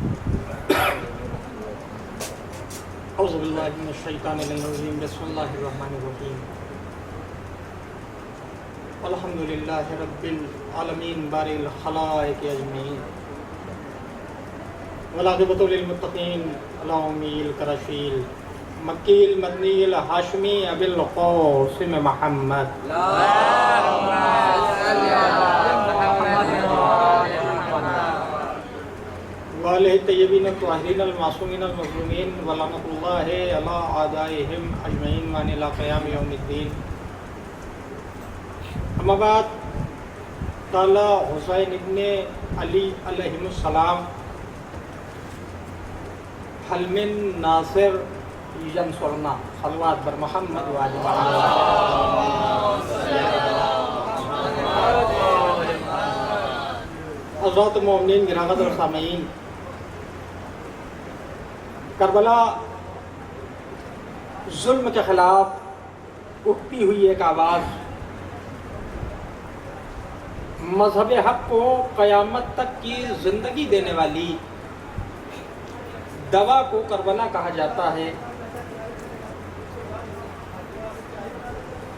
اعوذ باللہ من الشیطان الرجیم بسم اللہ الرحمن الرحیم الحمد للہ رب العالمین باری الخلائق اجمعین والعاقبۃ للمتقین اللہم الکرشیل مکیل مدنی الہاشمی ابی القاسم محمد والہ طیبین الطاہرین المعصومین المظلومین ولعنۃ اللہ علی اعدائہم اجمعین وان الی قیام یوم الدین. اما بعد، تعالی حسین ابن علی علیہ السلام حل من ناصر ینصرنا صلوات بر محمد و آل محمد. حضرات مومنین گراں قدر سامعین، کربلا ظلم کے خلاف اٹھتی ہوئی ایک آواز، مذہب حق کو قیامت تک کی زندگی دینے والی دوا کو کربلا کہا جاتا ہے.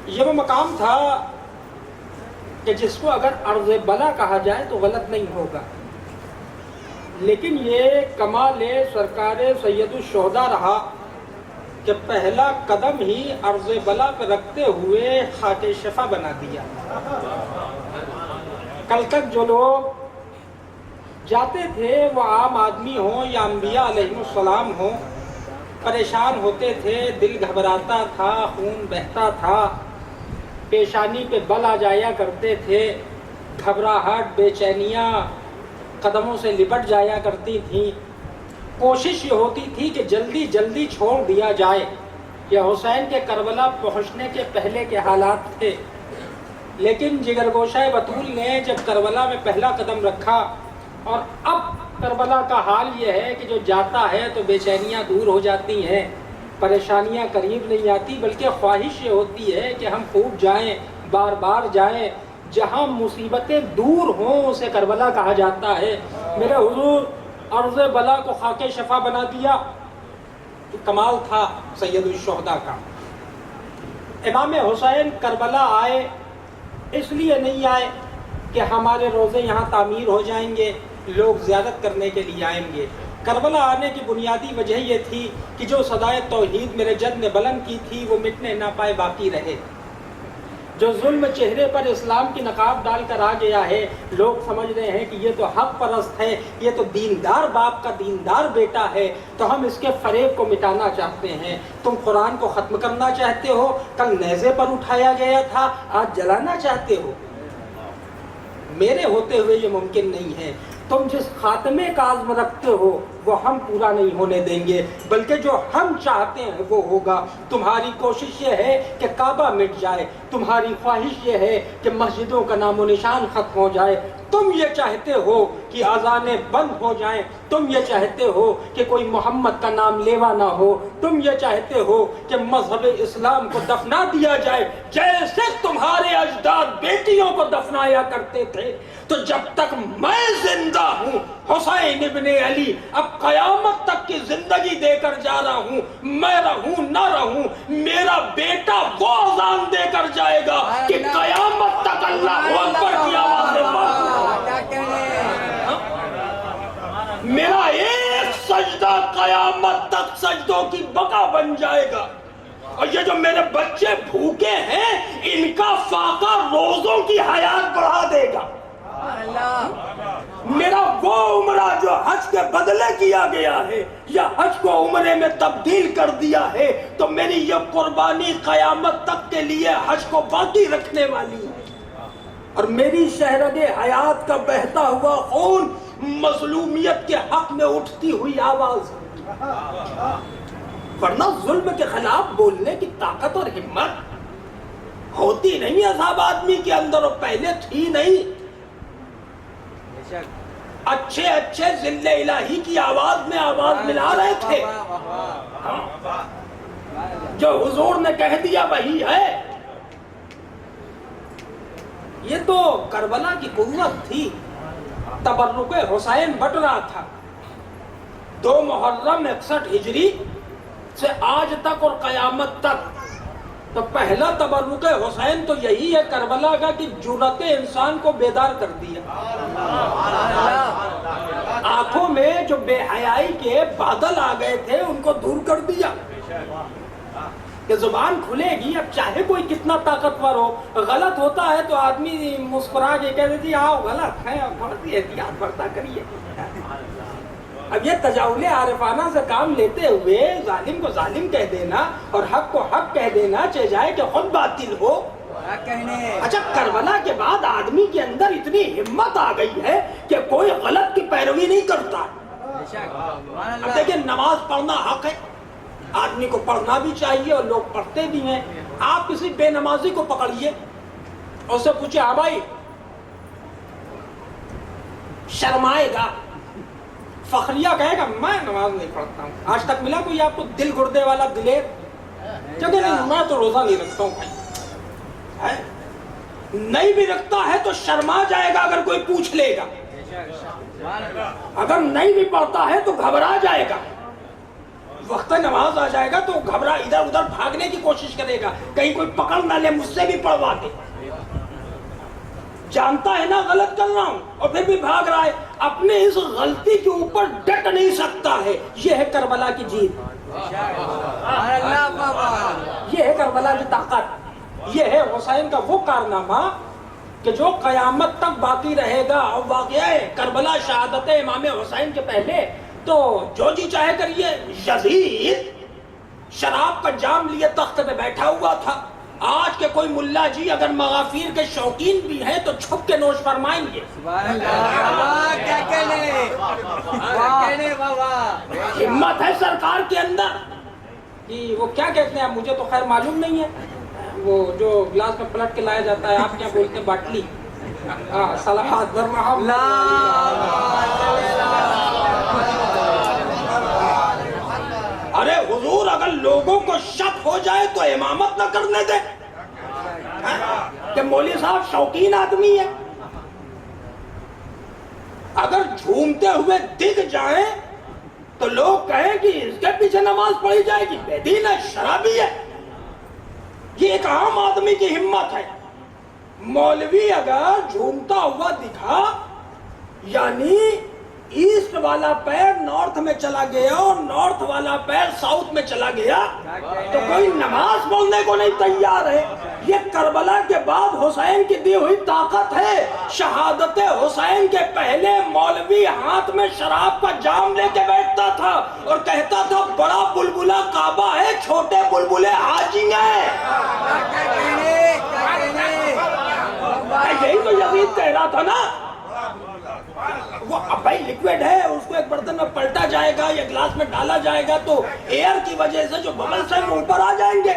یہ وہ مقام تھا کہ جس کو اگر ارض بلا کہا جائے تو غلط نہیں ہوگا، لیکن یہ کمال سرکار سید الشہداء رہا کہ پہلا قدم ہی ارض بلا پہ رکھتے ہوئے خاک شفا بنا دیا. کل تک جو لوگ جاتے تھے وہ عام آدمی ہوں یا انبیاء علیہ السلام ہوں، پریشان ہوتے تھے، دل گھبراتا تھا، خون بہتا تھا، پیشانی پہ بل آ جایا کرتے تھے، گھبراہٹ، بے چینیاں قدموں سے لپٹ جایا کرتی تھیں. کوشش یہ ہوتی تھی کہ جلدی جلدی چھوڑ دیا جائے. یہ حسین کے کربلا پہنچنے کے پہلے کے حالات تھے. لیکن جگر گوشہ بطول نے جب کربلا میں پہلا قدم رکھا، اور اب کربلا کا حال یہ ہے کہ جو جاتا ہے تو بے چینیاں دور ہو جاتی ہیں، پریشانیاں قریب نہیں آتی، بلکہ خواہش یہ ہوتی ہے کہ ہم خوب جائیں، بار بار جائیں. جہاں مصیبتیں دور ہوں اسے کربلا کہا جاتا ہے. میرے حضور ارض بلا کو خاک شفا بنا دیا. کمال تھا سید الشہداء کا. امام حسین کربلا آئے اس لیے نہیں آئے کہ ہمارے روزے یہاں تعمیر ہو جائیں گے، لوگ زیارت کرنے کے لیے آئیں گے. کربلا آنے کی بنیادی وجہ یہ تھی کہ جو صدائے توحید میرے جد نے بلند کی تھی وہ مٹنے نہ پائے، باقی رہے. جو ظلم چہرے پر اسلام کی نقاب ڈال کر آ گیا ہے، لوگ سمجھ رہے ہیں کہ یہ تو حق پرست ہے، یہ تو دیندار باپ کا دیندار بیٹا ہے، تو ہم اس کے فریب کو مٹانا چاہتے ہیں. تم قرآن کو ختم کرنا چاہتے ہو، کل نیزے پر اٹھایا گیا تھا، آج جلانا چاہتے ہو. میرے ہوتے ہوئے یہ ممکن نہیں ہے. تم جس خاتمے کا عزم رکھتے ہو وہ ہم پورا نہیں ہونے دیں گے، بلکہ جو ہم چاہتے ہیں وہ ہوگا. تمہاری کوشش یہ ہے کہ کعبہ مٹ جائے، تمہاری خواہش یہ ہے کہ مسجدوں کا نام و نشان ختم ہو جائے. تم یہ چاہتے ہو کہ اذانیں بند ہو جائیں، تم یہ چاہتے ہو کہ کوئی محمد کا نام لیوا نہ ہو، تم یہ چاہتے ہو کہ مذہب اسلام کو دفنا دیا جائے جیسے تمہارے اجداد بیٹیوں کو دفنایا کرتے تھے. تو جب تک میں زندہ ہوں، حسین ابن علی اب قیامت تک کی زندگی دے کر جا رہا ہوں، میں رہوں نہ رہوں، میرا بیٹا وہ اذان دے کر جائے گا کہ قیامت تک اللہ اکبر کی آوازیں بند. میرا ایک سجدہ قیامت تک سجدوں کی بقا بن جائے گا. اور یہ جو میرے بچے بھوکے ہیں ان کا فاقہ روزوں کی حیات بڑھا دے گا. میرا وہ عمرہ جو حج کے بدلے کیا گیا ہے یا حج کو عمرے میں تبدیل کر دیا ہے، تو میری یہ قربانی قیامت تک کے لیے حج کو باقی رکھنے والی ہے. اور میری شہرگ حیات کا بہتا ہوا خون مظلومیت کے حق میں اٹھتی ہوئی آواز. ورنہ ظلم کے خلاف بولنے کی طاقت اور ہمت ہوتی نہیں عذاب آدمی کے اندر، اور پہلے تھی نہیں. اچھے اچھے ذل الہی کی آواز میں آواز ملا رہے تھے. جو حضور نے کہہ دیا وہی ہے. یہ تو کربلا کی قوت تھی. تبرک حسین بٹ رہا تھا. 2 محرم 61 ہجری سے آج تک اور قیامت تک تو پہلا تبرک حسین تو یہی ہے کربلا کا کہ جرأت انسان کو بیدار کر دیا۔ آنکھوں میں جو بے حیائی کے بادل آ گئے تھے ان کو دور کر دیا کہ زبان کھلے گی، اب چاہے کوئی کتنا طاقتور ہو، غلط ہوتا ہے تو آدمی مسکرا کے کہہ دیتی آؤ غلط ہے، بڑھتی احتیاط برتا کریے۔ اب یہ تجاہل عارفانہ سے کام لیتے ہوئے ظالم کو ظالم کہہ دینا اور حق کو حق کہہ دینا، چاہے جائے کہ خود باطل ہو۔ اچھا کربلا کے بعد آدمی کے اندر اتنی ہمت آ گئی ہے کہ کوئی غلط کی پیروی نہیں کرتا۔ اب دیکھیں نماز پڑھنا حق ہے، آدمی کو پڑھنا بھی چاہیے اور لوگ پڑھتے بھی ہیں۔ آپ کسی بے نمازی کو پکڑیے اور اس سے پوچھے ہاں بھائی شرمائے گا، فخریہ کہے گا میں نماز نہیں پڑھتا ہوں۔ آج تک ملا کوئی آپ کو دل گردے والا دلیر؟ کہتے نہیں میں تو روزہ نہیں رکھتا ہوں بھائی، نہیں بھی رکھتا ہے تو شرما جائے گا اگر کوئی پوچھ لے گا، اگر نہیں بھی پڑھتا ہے تو گھبرا جائے گا، وقت نماز آ جائے گا تو گھبرا ادھر ادھر بھاگنے کی کوشش کرے گا، کہیں کوئی پکڑ نہ لے مجھ سے بھی پڑھوا دے، جانتا ہے نا غلط کر رہا ہوں اور پھر بھی بھاگ رہا ہے، اپنے اس غلطی کے اوپر ڈٹ نہیں سکتا ہے۔ یہ ہے کربلا کی جیت، یہ ہے کربلا کی طاقت، یہ ہے حسین کا وہ کارنامہ کہ جو قیامت تک باقی رہے گا۔ اور واقعہ ہے کربلا شہادت امام حسین کے پہلے تو جو جی چاہے کریے، یزید شراب کا جام لیے تخت پہ بیٹھا ہوا تھا۔ آج کے کوئی ملا جی اگر مغافیر کے شوقین بھی ہیں تو چھپ کے نوش فرمائیں گے۔ ہمت ہے سرکار کے اندر کہ وہ کیا کہتے ہیں، مجھے تو خیر معلوم نہیں ہے، وہ جو گلاس میں پلٹ کے لایا جاتا ہے، آپ کیا بولتے ہیں، باٹلی، صلوات بر محمد۔ ارے حضور اگر لوگوں کو شک ہو جائے تو امامت نہ کرنے دے کہ مولوی صاحب شوقین آدمی ہے، اگر جھومتے ہوئے دکھ جائیں تو لوگ کہیں کہ اس کے پیچھے نماز پڑھی جائے گی، بے دین ہے، شرابی ہے۔ یہ ایک عام آدمی کی ہمت ہے۔ مولوی اگر جھومتا ہوا دکھا یعنی ایسٹ والا پیر نارتھ میں چلا گیا اور نارتھ والا پیر ساؤتھ میں چلا گیا تو کوئی نماز پڑھنے کو نہیں تیار ہے۔ یہ کربلا کے بعد حسین کی دی ہوئی طاقت ہے۔ شہادت حسین کے پہلے مولوی ہاتھ میں شراب کا جام لے کے بیٹھتا تھا اور کہتا تھا بڑا بلبلہ کعبہ ہے، چھوٹے بلبلے حاجی ہیں۔ یہی تو یزید کہہ رہا تھا نا، وہ بھائی لیکویڈ ہے، اس کو ایک برتن میں پلٹا جائے گا یا گلاس میں ڈالا جائے گا تو ایئر کی وجہ سے جو ببلز ہیں وہ اوپر آ جائیں گے،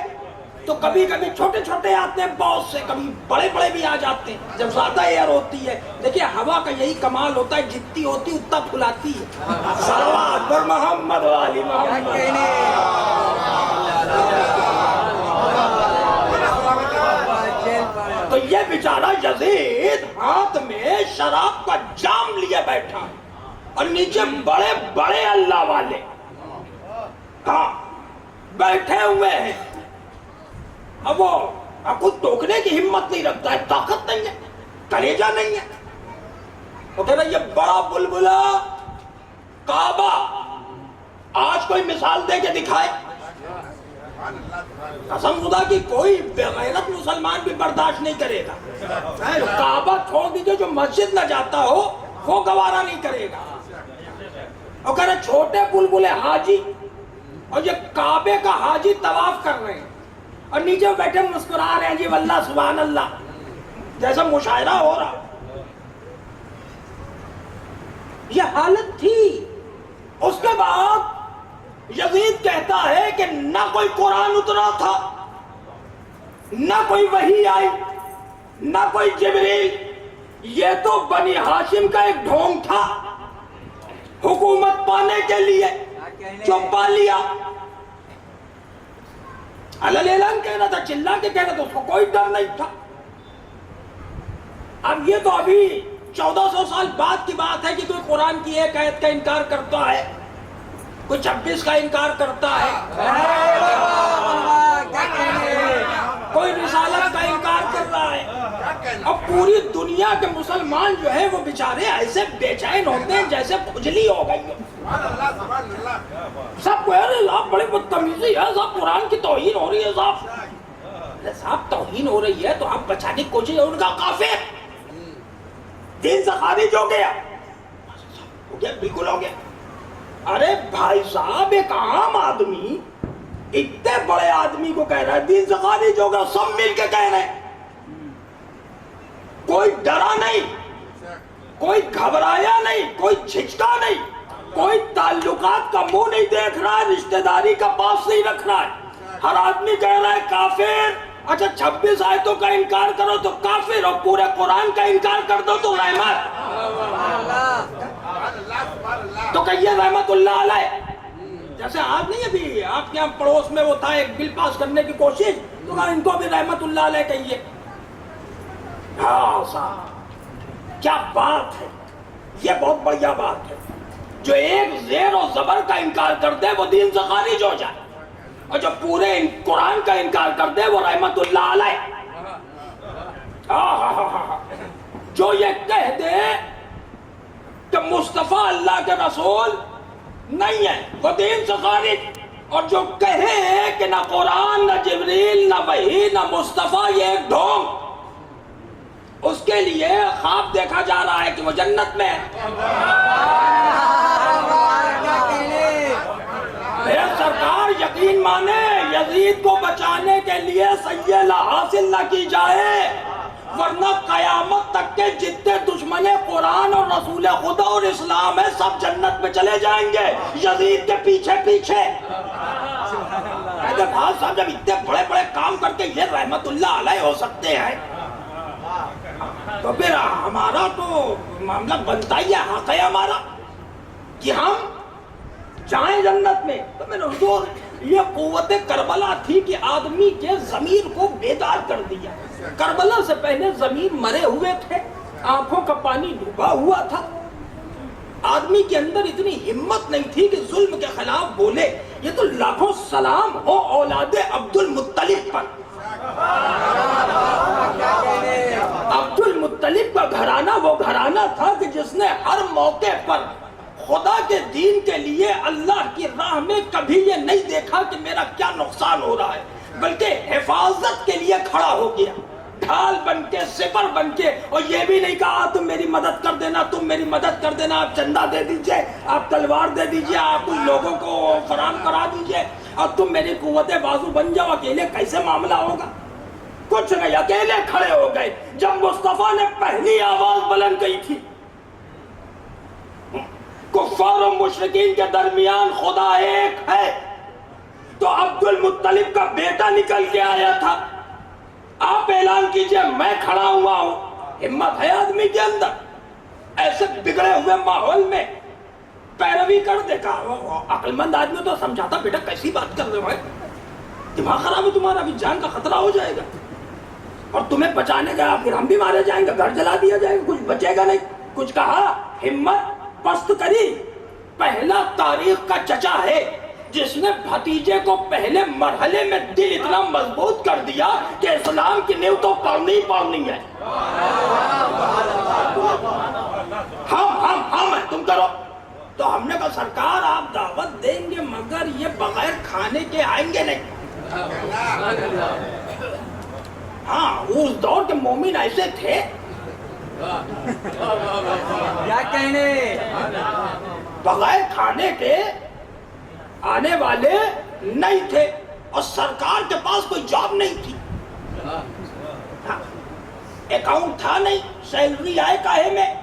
تو کبھی کبھی چھوٹے چھوٹے آتے ہیں بہت سے، کبھی بڑے بڑے بھی آ جاتے ہیں جب زیادہ ایئر ہوتی ہے۔ دیکھیے ہوا کا یہی کمال ہوتا ہے، جتنی ہوتی اتنا پھلاتی ہے۔ صلوات بر محمد و آل محمد۔ تو یہ بیچارہ یزید ہاتھ میں شراب کا جام لیے بیٹھا اور نیچے بڑے بڑے اللہ والے ہاں بیٹھے ہوئے ہیں۔ اب وہ کچھ ٹوکنے کی ہمت نہیں رکھتا ہے، طاقت نہیں ہے، کلیجہ نہیں ہے۔ وہ کہہ رہا یہ بڑا بلبلہ کعبہ آج کوئی مثال دے کے دکھائے، قسم خدا کی کوئی بغیرت مسلمان بھی برداشت نہیں کرے گا۔ کعبہ چھوڑ دیجئے، جو مسجد نہ جاتا ہو وہ گوارا نہیں کرے گا۔ اور کہہ رہے چھوٹے بلبلے حاجی، اور یہ کعبے کا حاجی طواف کر رہے ہیں اور نیچے بیٹھے مسکرا رہے ہیں جی واللہ سبحان اللہ، جیسا مشاعرہ ہو رہا۔ یہ حالت تھی۔ اس کے بعد یزید کہتا ہے کہ نہ کوئی قرآن اترا تھا، نہ کوئی وحی آئی، نہ کوئی جبریل، یہ تو بنی ہاشم کا ایک ڈھونگ تھا حکومت پانے کے لیے جو پا لیا۔ علل اعلان کہہ رہا تھا، چلا کے کہہ رہا تھا، اس کو کوئی ڈر نہیں تھا۔ اب یہ تو ابھی 1400 سال بعد کی بات ہے کہ کوئی قرآن کی ایک آیت کا انکار کرتا ہے کوئی 26 کا انکار کرتا ہے، کوئی رسالت کا انکار کر رہا ہے. اب پوری دنیا کے مسلمان جو ہے وہ بیچارے ایسے بے چین ہوتے ہیں جیسے کھجلی ہو گئی. سب کو یار صاحب بڑی بدتمیزی ہے صاحب، قرآن کی توہین ہو رہی ہے صاحب. صاحب توہین ہو رہی ہے تو آپ بچانے کی کوشش. ان کا کافر دین سے خارج ہو گیا. ہو گیا، بالکل ہو گیا. ارے بھائی صاحب ایک عام آدمی اتنے بڑے آدمی کو کہہ رہا ہے دین سے خارج ہوگا، سب مل کے کہہ رہے ہیں. کوئی ڈرا نہیں، کوئی گھبرایا نہیں، کوئی جھجکا نہیں، کوئی تعلقات کا منہ نہیں دیکھ رہا ہے، رشتہ داری کا پاس نہیں رکھ رہا ہے. ہر آدمی کہہ رہا ہے کافر. اچھا 26 آیتوں کا انکار کرو تو کافر، اور پورے قرآن کا انکار کر دو تو رحمت. تو کہیے رحمت اللہ علیہ. جیسے آپ نہیں ابھی آپ کے پڑوس میں وہ تھا ایک بل پاس کرنے کی کوشش، تو ان کو بھی رحمت اللہ علیہ کہیے. ہاں صاحب کیا بات ہے، یہ بہت بڑھیا بات ہے. جو ایک زیر و زبر کا انکار کر دے وہ دین سے خارج ہو جائے، اور جو پورے قرآن کا انکار کر دے وہ رحمت اللہ علیہ. جو یہ کہہ دے کہ مصطفیٰ اللہ کے رسول نہیں ہے وہ دین سے خارج، اور جو کہے کہ نہ قرآن نہ جبریل نہ وحی نہ مصطفیٰ یہ ایک ڈھونگ، اس کے لیے خواب دیکھا جا رہا ہے کہ وہ جنت میں ہے. میرے سرکار یقین مانے یزید کو بچانے کے لیے سیئلہ حاصل نہ کی جائے، ورنہ قیامت تک کے جتنے دشمن قرآن اور رسول خدا اور اسلام ہے سب جنت میں چلے جائیں گے یزید کے پیچھے پیچھے. صاحب جب اتنے بڑے بڑے کام کر کے یہ رحمت اللہ علیہ ہو سکتے ہیں تو پھر ہمارا تو معاملہ بنتا ہی ہے، حق ہے ہمارا کہ ہم جائیں جنت میں. تو میں نے حضور یہ قوت کربلا تھی کہ آدمی کے ضمیر کو بیدار کر دیا. کربلا سے پہلے ضمیر مرے ہوئے تھے، آنکھوں کا پانی ڈوبا ہوا تھا. آدمی کے اندر اتنی ہمت نہیں تھی کہ ظلم کے خلاف بولے. یہ تو لاکھوں سلام ہو اولاد عبد المطلب پر. عبد المطلب کا گھرانہ وہ گھرانہ تھا کہ جس نے ہر موقع پر خدا کے دین کے لیے اللہ کی راہ میں کبھی یہ نہیں دیکھا کہ میرا کیا نقصان ہو رہا ہے، بلکہ حفاظت کے لیے کھڑا ہو گیا، ڈھال بن کے، سپر بن کے. اور یہ بھی نہیں کہا تم میری مدد کر دینا، تم میری مدد کر دینا، آپ چندہ دے دیجئے، آپ تلوار دے دیجئے، آپ ان لوگوں کو فراہم کرا دیجئے، اور تم میری قوت بازو بن جاؤ. اکیلے کیسے معاملہ ہوگا؟ کچھ نہیں، اکیلے کھڑے ہو گئے. جب مصطفیٰ نے پہلی آواز بلند کی تھی کفار و مشرکین کے درمیان خدا ایک ہے، تو عبد المطلب کا بیٹا نکل کے آیا تھا. آپ اعلان کیجئے میں کھڑا ہوا ہوں. ہمت ہے آدمی کے اندر ایسے بگڑے ہوئے ماحول میں پیروی کر دے گا. عقل مند آدمی تو سمجھاتا بیٹا کیسی بات کر رہے ہو، دماغ خراب ہے تمہارا، ابھی جان کا خطرہ ہو جائے گا، اور تمہیں بچانے گا پھر ہم بھی مارے جائیں گے، گھر جلا دیا جائے گا، کچھ بچے گا نہیں. کچھ کہا، ہمت پست کری. پہلا تاریخ کا چچا ہے جس نے بھتیجے کو پہلے مرحلے میں دل اتنا مضبوط کر دیا کہ اسلام کی نیو تو پڑھنی پڑھنی ہے. ہم ہیں، تم کرو. تو ہم نے کہا سرکار آپ دعوت دیں گے مگر یہ بغیر کھانے کے آئیں گے نہیں. ہاں اس دور کے مومن ایسے تھے، کیا کہنے، بغیر کھانے کے آنے والے نہیں تھے. اور سرکار کے پاس کوئی جاب نہیں تھی، اکاؤنٹ تھا نہیں، سیلری آئے کاہے میں.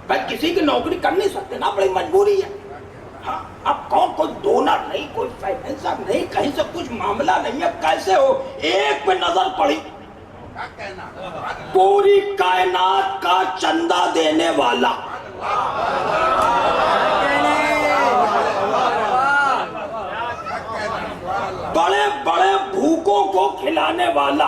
بھائی کسی کی نوکری کر نہیں سکتے نا، بڑی مجبوری ہے. ہاں اب کوئی ڈونر نہیں، کوئی فائنینسر نہیں، کہیں سے کچھ معاملہ نہیں ہے. کیسے ہو؟ ایک پہ نظر پڑی، پوری کائنات کا چندہ دینے والا، بڑے بڑے بھوکوں کو کھلانے والا،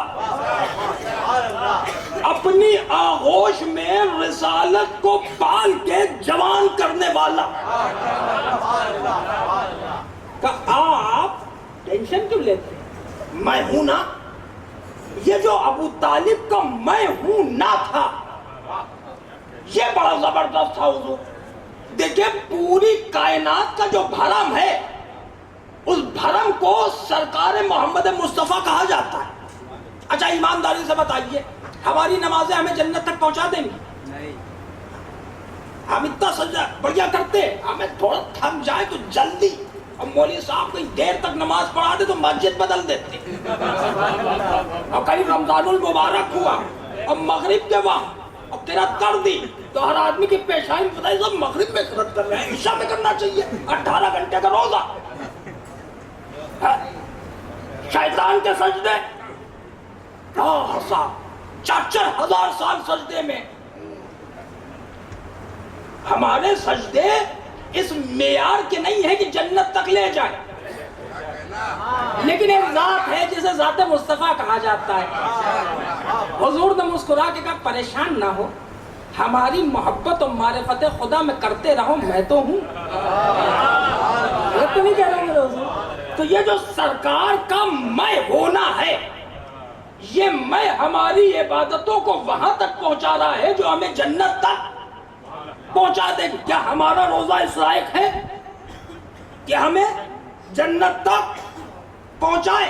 اپنی آغوش میں رسالت کو پال کے جوان کرنے والا. لیتے ہیں میں ہوں نا. یہ جو ابو طالب کا میں ہوں نہ تھا یہ بڑا زبردست تھا حضور. دیکھیں پوری کائنات کا جو بھرم ہے اس بھرم کو سرکار محمد مصطفیٰ کہا جاتا ہے. اچھا ایمانداری سے بتائیے ہماری نمازیں ہمیں جنت تک پہنچا دیں گی؟ ہم اتنا سجدہ بڑھیا کرتے ہمیں تھوڑا تھم جائے تو جلدی اور مولوی صاحب کوئی دیر تک نماز پڑھا دے تو مسجد بدل دیتے. اور کہیں رمضان المبارک ہوا اور مغرب کے وقت اور قرات کر دی تو ہر آدمی کی پیشانی بتائی سب مغرب میں قرات کر رہے ہیں عشاء میں کرنا چاہیے. 18 گھنٹے کا روزہ. شیطان کے سجدے 4,000 سال سجدے میں. ہمارے سجدے اس معیار کے نہیں ہے کہ جنت تک لے جائیں لیکن ایک ذات ہے جسے ذات مصطفیٰ کہا جاتا ہے. حضور نے مسکرا کے کہا پریشان نہ ہو ہماری محبت اور معرفت خدا میں کرتے رہو میں تو ہوں. تو نہیں کہہ رہا ہوں حضور. تو یہ جو سرکار کا میں ہونا ہے یہ میں ہماری عبادتوں کو وہاں تک پہنچا رہا ہے جو ہمیں جنت تک پہنچا دے. کیا ہمارا روزہ اس لائق ہے کہ ہمیں جنت تک پہنچائے؟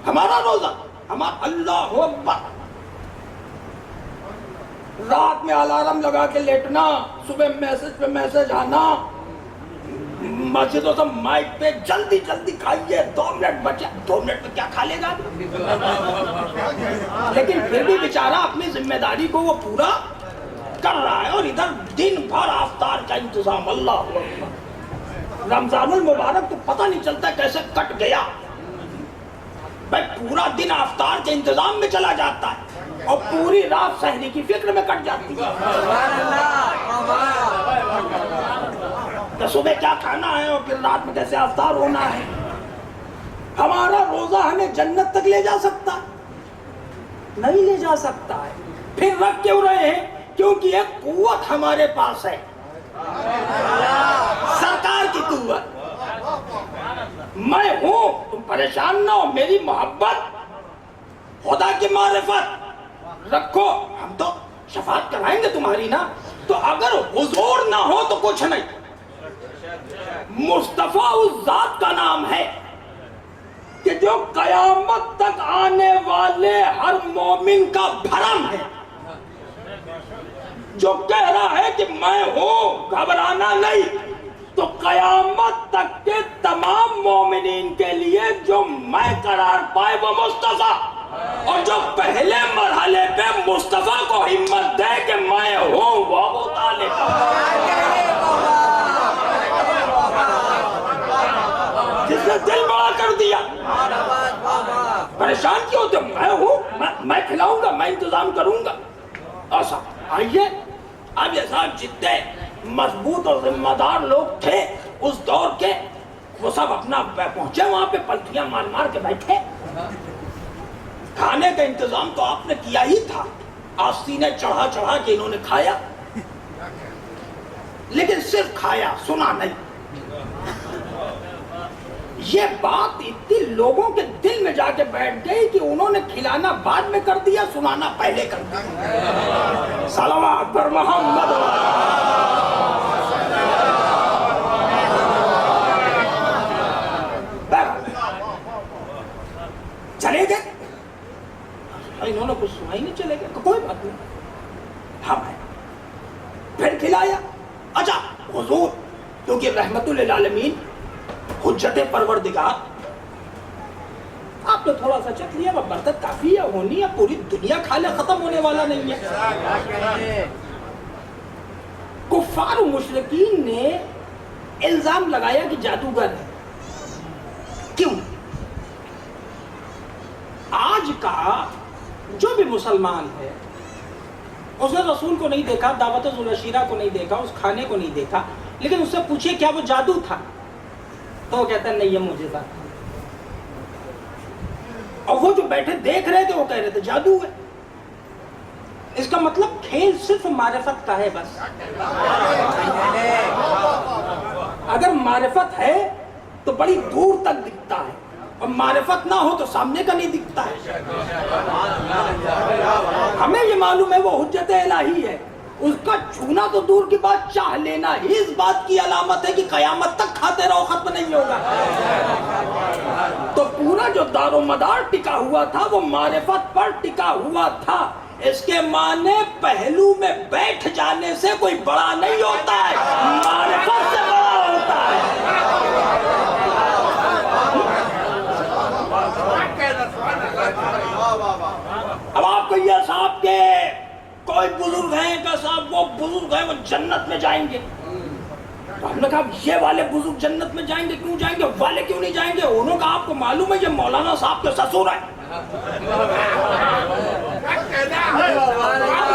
ہمارا روزہ اللہ اکبر رات میں الارم لگا کے لیٹنا صبح میسج پہ میسج آنا مسجدوں سے مائک پہ جلدی جلدی کھائیے 2 منٹ بچے 2 منٹ میں کیا کھا لے گا لیکن پھر بھی بیچارہ اپنی ذمہ داری کو وہ پورا کر رہا ہے. اور ادھر دن بھر افطار کا انتظام. اللہ رمضان المبارک تو پتہ نہیں چلتا کیسے کٹ گیا بھائی. پورا دن افطار کے انتظام میں چلا جاتا ہے اور پوری رات سحری کی فکر میں کٹ جاتی ہے کہ صبح کیا کھانا ہے اور پھر رات میں کیسے افطار ہونا ہے. ہمارا روزہ ہمیں جنت تک لے جا سکتا نہیں لے جا سکتا ہے. پھر رکھ کیوں رہے ہیں؟ کیونکہ ایک قوت ہمارے پاس ہے سرکار کی قوت. میں ہوں تم پریشان نہ ہو میری محبت خدا کی معرفت رکھو ہم تو شفاعت کرائیں گے تمہاری نا. تو اگر حضور نہ ہو تو کچھ نہیں. مصطفیٰ اس ذات کا نام ہے کہ جو قیامت تک آنے والے ہر مومن کا بھرم ہے. جو کہہ رہا ہے کہ میں ہوں گھبرانا نہیں تو قیامت تک کے تمام مومنین کے لیے جو میں قرار پائے وہ مصطفیٰ. اور جو پہلے مرحلے پہ مصطفیٰ کو ہمت دے کہ میں ہوں وہ ابو طالب. جس نے دل بڑا کر دیا پریشان کیوں ہوتے میں ہوں میں کھلاؤں گا میں انتظام کروں گا. ایسا آئیے اب یہ صاحب جتنے مضبوط اور ذمہ دار لوگ تھے اس دور کے وہ سب اپنا پہنچے وہاں پہ پلٹیاں مار مار کے بیٹھے. کھانے کا انتظام تو آپ نے کیا ہی تھا. آستینیں چڑھا چڑھا کے انہوں نے کھایا لیکن صرف کھایا سنا نہیں. یہ بات اتنی لوگوں کے دل میں جا کے بیٹھ گئی کہ انہوں نے کھلانا بعد میں کر دیا سنانا پہلے کر دیا. صلوات پر محمد چلے گئے انہوں نے کچھ سنا ہی نہیں. چلے گئے کوئی بات نہیں ہم ہیں پھر کھلایا. اچھا حضور کیونکہ رحمت للعالمین حجت پروردگار آپ نے تھوڑا سا چکھ لیا برکت کافی ہے ہونی ہے پوری دنیا کھا لے ختم ہونے والا نہیں ہے. کفار و مشرکین نے الزام لگایا کہ جادوگر ہے. کیوں؟ آج کا جو بھی مسلمان ہے اس نے رسول کو نہیں دیکھا دعوت ذوالعشیرہ کو نہیں دیکھا اس کھانے کو نہیں دیکھا لیکن اس سے پوچھئے کیا وہ جادو تھا تو وہ کہتا ہے نہیں یہ معجزہ تھا. اور وہ جو بیٹھے دیکھ رہے تھے وہ کہہ رہے تھے جادو ہے. اس کا مطلب کھیل صرف معرفت کا ہے بس. اگر معرفت ہے تو بڑی دور تک دکھتا ہے، اور معرفت نہ ہو تو سامنے کا نہیں دکھتا ہے۔ ہمیں یہ معلوم ہے وہ حجت الہی ہے، اس کا چھونا تو دور کی بات، چاہ لینا ہی اس بات کی علامت ہے کہ قیامت تک کھاتے رہو، ختم نہیں ہوگا۔ تو پورا جو دار و مدار ٹکا ہوا تھا وہ معرفت پر ٹکا ہوا تھا۔ اس کے معنی پہلو میں بیٹھ جانے سے کوئی بڑا نہیں ہوتا ہے، معرفت سے بڑا ہوتا ہے۔ اب آپ کو یہ صاحب کے کوئی بزرگ ہیں کہ صاحب وہ بزرگ ہیں وہ جنت میں جائیں گے، تو ہم نے کہا یہ والے بزرگ جنت میں جائیں گے، کیوں جائیں گے، والے کیوں نہیں جائیں گے؟ انہوں کا آپ کو معلوم ہے یہ مولانا صاحب کے سسر ہیں۔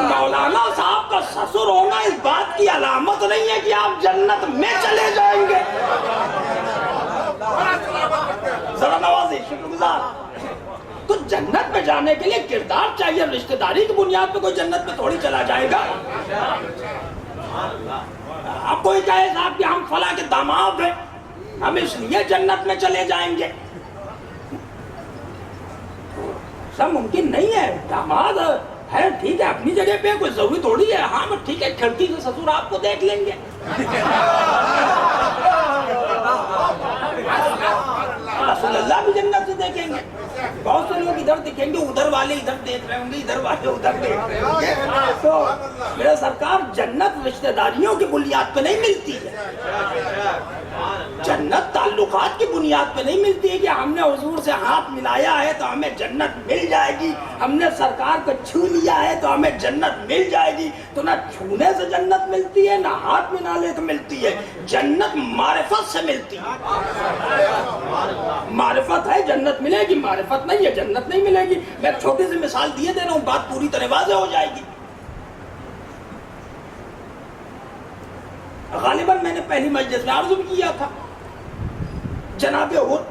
مولانا صاحب کا سسر ہونا اس بات کی علامت نہیں ہے کہ آپ جنت میں چلے جائیں گے۔ ذرا نوازی، شکر گزار۔ تو جنت میں جانے کے لیے کردار چاہیے، رشتہ داری کی بنیاد پہ کوئی جنت میں تھوڑی چلا جائے گا۔ اب کوئی کہے صاحب کہ ہم فلاں کے داماد ہیں، ہم اس لیے جنت میں چلے جائیں گے، سب ممکن نہیں ہے۔ داماد ہے ٹھیک ہے اپنی جگہ پہ، کوئی ضروری تھوڑی ہے ہاں ٹھیک ہے کھڑکی سے سسر آپ کو دیکھ لیں گے۔ رسول اللہ بھی جنت سے دیکھیں گے، بہت سے لوگ ادھر دکھیں گے، ادھر والے ادھر دیکھ رہے ہوں گے، ادھر والے ادھر دیکھ رہے ہوں گے۔ تو میرا سرکار جنت رشتہ داریوں کی بنیاد پہ نہیں ملتی ہے، جنت تعلقات کی بنیاد پہ نہیں ملتی ہے کہ ہم نے حضور سے ہاتھ ملایا ہے تو ہمیں جنت مل جائے گی، ہم نے سرکار کو چھو لیا ہے تو ہمیں جنت مل جائے گی۔ تو نہ چھونے سے جنت ملتی ہے، نہ ہاتھ ملا لے تو ملتی ہے، جنت معرفت سے ملتی ہے۔ معرفت ہے جنت ملے گی، معرفت نہیں ہے جنت نہیں ملے گی۔ میں ایک چھوٹی سی مثال دیے دے رہا ہوں، بات پوری طرح واضح ہو جائے گی۔ غالباً میں نے پہلی مجلس میں عرض بھی کیا تھا، جناب حد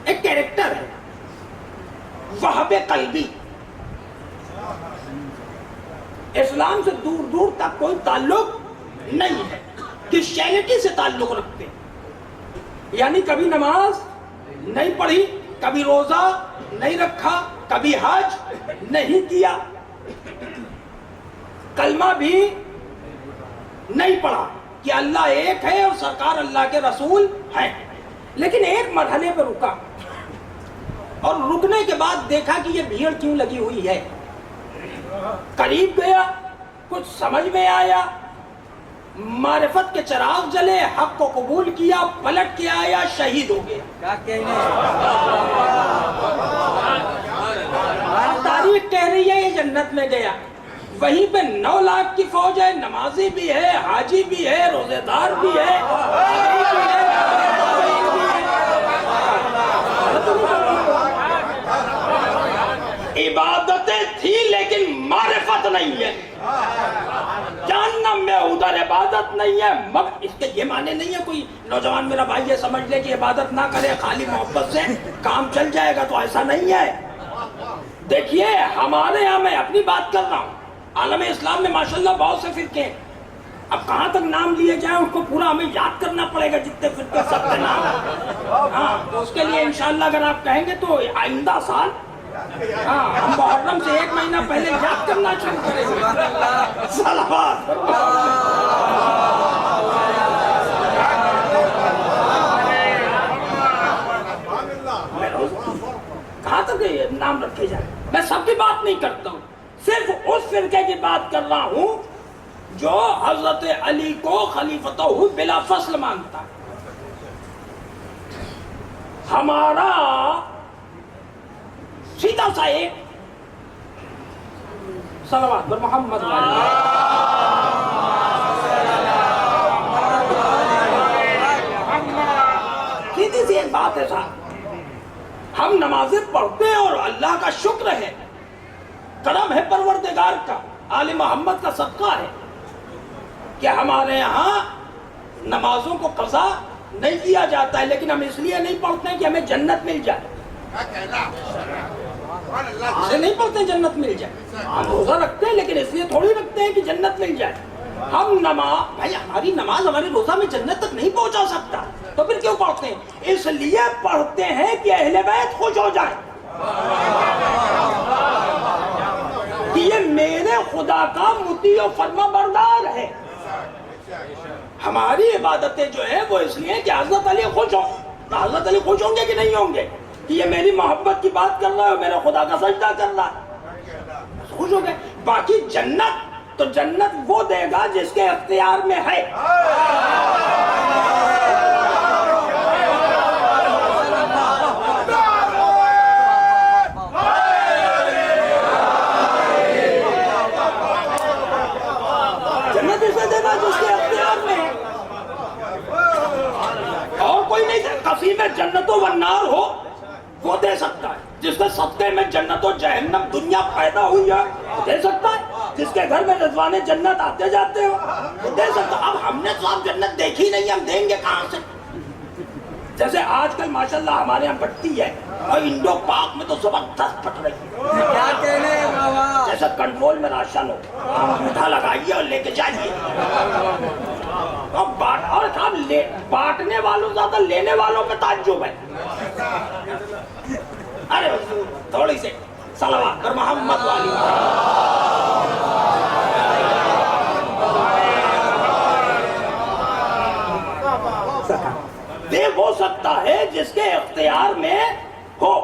ایک کیریکٹر ہے، وہب قلبی، اسلام سے دور دور تک کوئی تعلق نہیں ہے، کرسچینٹی سے تعلق رکھتے ہیں، یعنی کبھی نماز نہیں پڑھی، کبھی روزہ نہیں رکھا، کبھی حج نہیں کیا، کلمہ بھی نہیں پڑھا کہ اللہ ایک ہے اور سرکار اللہ کے رسول ہیں، لیکن ایک مرحلے پہ رکا اور رکنے کے بعد دیکھا کہ یہ بھیڑ کیوں لگی ہوئی ہے، قریب گیا، کچھ سمجھ میں آیا، معرفت کے چراغ جلے، حق کو قبول کیا، پلٹ کے آیا، شہید ہو گیا۔ تاریخ کہہ رہی ہے یہ جنت میں گیا، وہیں پہ 9 لاکھ کی فوج ہے، نمازی بھی ہے، حاجی بھی ہے، روزے دار بھی ہے، عبادتیں تھی لیکن معرفت نہیں ہے، جہنم میں ادھر عبادت نہیں ہے۔ مگر اس کے یہ معنی نہیں ہے کوئی نوجوان میرا بھائی یہ سمجھ لے کہ عبادت نہ کرے خالی محبت سے کام چل جائے گا، تو ایسا نہیں ہے۔ دیکھیے ہمارے یہاں میں اپنی بات کر رہا ہوں، عالم اسلام میں ماشاءاللہ بہت سے فرقے ہیں، اب کہاں تک نام لیے جائیں اس کو پورا ہمیں یاد کرنا پڑے گا، جتنے فرقے سب کے نام ہیں۔ ہاں تو اس کے لیے انشاءاللہ اگر آپ کہیں گے تو آئندہ سال ہاں ہم محرم سے 1 مہینہ پہلے یاد کرنا شروع کریں گے۔ صلوات کہاں تک نام رکھے جائیں؟ میں سب کی بات نہیں کرتا ہوں، صرف اس فرقے کی بات کر رہا ہوں جو حضرت علی کو خلیفتہ بلا فصل مانتا ہے۔ ہمارا سیدھا سا ایک صلوات پر محمد سیدھی سی ایک بات ہے صاحب، ہم نمازیں پڑھتے ہیں اور اللہ کا شکر ہے، کرم ہے پروردگار کا، آل محمد کا صدقہ ہے کہ ہمارے ہاں نمازوں کو قضا نہیں کیا جاتا ہے، لیکن ہم اس لیے نہیں پڑھتے ہیں کہ ہمیں جنت مل جائے، اسے نہیں پڑھتے جنت مل جائے۔ ہم روزہ رکھتے ہیں لیکن اس لیے تھوڑی رکھتے ہیں کہ جنت مل جائے، ہم نماز، بھائی ہماری نماز ہمارے روزہ میں جنت تک نہیں پہنچا سکتا، تو پھر کیوں پڑھتے ہیں؟ اس لیے پڑھتے ہیں کہ اہل بیت خوش ہو جائیں کہ یہ میرے خدا کا مطیع و فرما بردار ہے۔ ہماری عبادتیں جو ہے وہ اس لیے کہ حضرت علی خوش ہوں۔ حضرت علی خوش ہوں گے کہ نہیں ہوں گے کہ یہ میری محبت کی بات کر رہا ہے اور میرے خدا کا سجدہ کر رہا ہے؟ خوش ہو گئے۔ باقی جنت تو جنت وہ دے گا جس کے اختیار میں ہے۔ جنت اسے دے گا جس کے اختیار میں ہے، اور کوئی نہیں دے۔ قسیم جنت و النار ہو وہ دے سکتا ہے، جس کے صدقے میں جنت و جہنم دنیا پیدا ہوئی ہے وہ دے سکتا ہے، جس کے گھر میں رضوان جنت آتے جاتے ہو وہ دے سکتا ہے۔ اب ہم نے تو آپ جنت دیکھی نہیں، ہم دیں گے کہاں سے؟ جیسے آج کل ماشاءاللہ ہمارے یہاں بٹتی ہے اور انڈو پاک میں تو زبردست پٹ رہی ہے، کیا کہنے ہیں بابا؟ جیسا کنٹرول میں راشن ہو، انگوٹھا لگائیے اور لے کے جائیے۔ اور بانٹنے والوں زیادہ لینے والوں کا تعجب ہے۔ ارے تھوڑی سی صلوات پر محمد والی دے ہو سکتا ہے جس کے اختیار میں ہو۔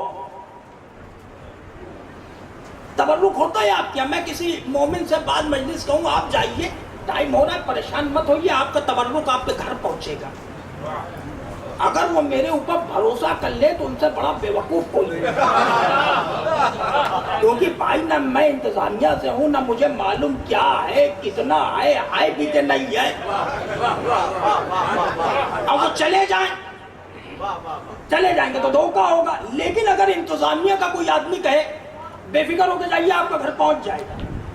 تبرک ہوتا ہے آپ کیا؟ میں کسی مومن سے بعد مجلس کہوں آپ جائیے، ٹائم ہو رہا ہے، پریشان مت ہوئیے، آپ کا تبرک آپ کے گھر پہنچے گا۔ اگر وہ میرے اوپر بھروسہ کر لے تو ان سے بڑا بیوقوف کوئی نہیں، کیونکہ بھائی نہ میں انتظامیہ سے ہوں، نہ مجھے معلوم کیا ہے، کتنا ہے بھی کہ نہیں ہے۔ اب وہ چلے جائیں گے تو دھوکہ ہوگا، لیکن اگر انتظامیہ کا کوئی آدمی کہے بے فکر ہو کے جائیے آپ کا گھر پہنچ جائے گا،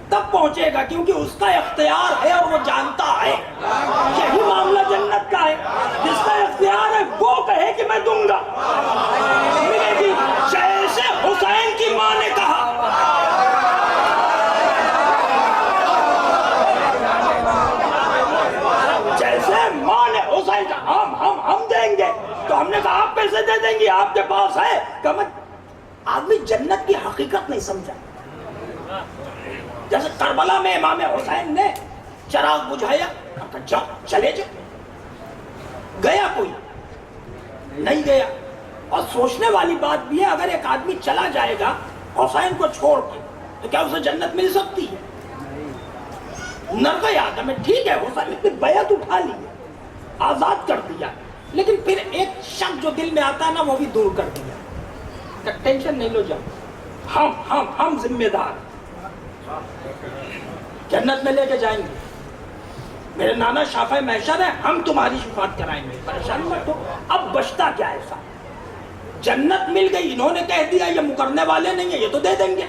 تب پہنچے گا، کیونکہ اس کا اختیار ہے اور وہ جانتا ہے۔ یہی معاملہ جنت کا ہے، جس کا اختیار ہے وہ کہے کہ میں دوں گا، ملے گی، جیسے حسین کی ماں نے کہا۔ جیسے ماں نے حسین کہا ہم دیں گے، تو ہم نے کہا آپ پیسے دے دیں گے، آپ کے پاس ہے۔ کہ آدمی جنت کی حقیقت نہیں سمجھا۔ جیسے کربلا میں امام حسین نے چراغ بجھایا، جاؤ چلے جاؤ، گیا کوئی نہیں گیا۔ اور سوچنے والی بات بھی ہے، اگر ایک آدمی چلا جائے گا حسین کو چھوڑ کے تو کیا اسے جنت مل سکتی ہے؟ نرغ آدم ہے، ٹھیک ہے حسین نے بیعت اٹھا لی، آزاد کر دیا، لیکن پھر ایک شک جو دل میں آتا ہے نا وہ بھی دور کر دیا۔ ٹینشن نہیں لو جاؤ، ہم ذمہ دار، جنت میں لے کے جائیں گے، میرے نانا شافع محشر ہے، ہم تمہاری شفاعت کرائیں گے، پریشان مت ہو۔ اب بچتا کیا ایسا؟ جنت مل گئی، انہوں نے کہہ دیا یہ مکرنے والے نہیں ہیں، یہ تو دے دیں گے۔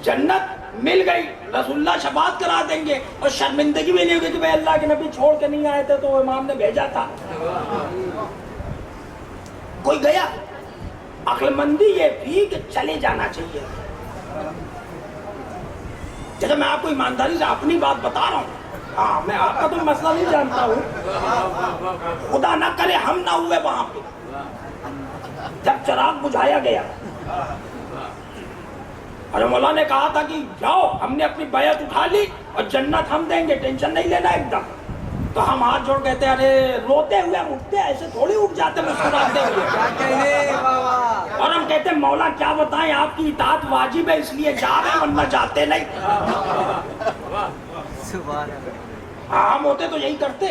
جنت مل گئی، رسول اللہ شفاعت کرا دیں گے، اور شرمندگی بھی نہیں ہوگی کہ بھائی اللہ کے نبی چھوڑ کے نہیں آئے تھے تو امام نے بھیجا تھا۔ کوئی گیا، عقل مندی یہ تھی کہ چلے جانا چاہیے۔ جیسے میں آپ کو ایمانداری سے اپنی بات بتا رہا ہوں، ہاں میں آپ کا تو مسئلہ نہیں جانتا ہوں، خدا نہ کرے ہم نہ ہوئے وہاں پہ جب چراغ بجھایا گیا، اور مولا نے کہا تھا کہ جاؤ ہم نے اپنی بیعت اٹھا لی اور جنت ہم دیں گے، ٹینشن نہیں لینا ایک دم۔ تو ہم ہاتھ جوڑ کہتے ہیں ارے روتے ہوئے اٹھتے، ایسے تھوڑی اٹھ جاتے مسکراتے ہوئے، اور ہم کہتے ہیں مولا کیا بتائیں آپ کی اطاعت واجب ہے اس لیے جا رہے ہیں ورنہ جاتے نہیں۔ ہم ہوتے تو یہی کرتے،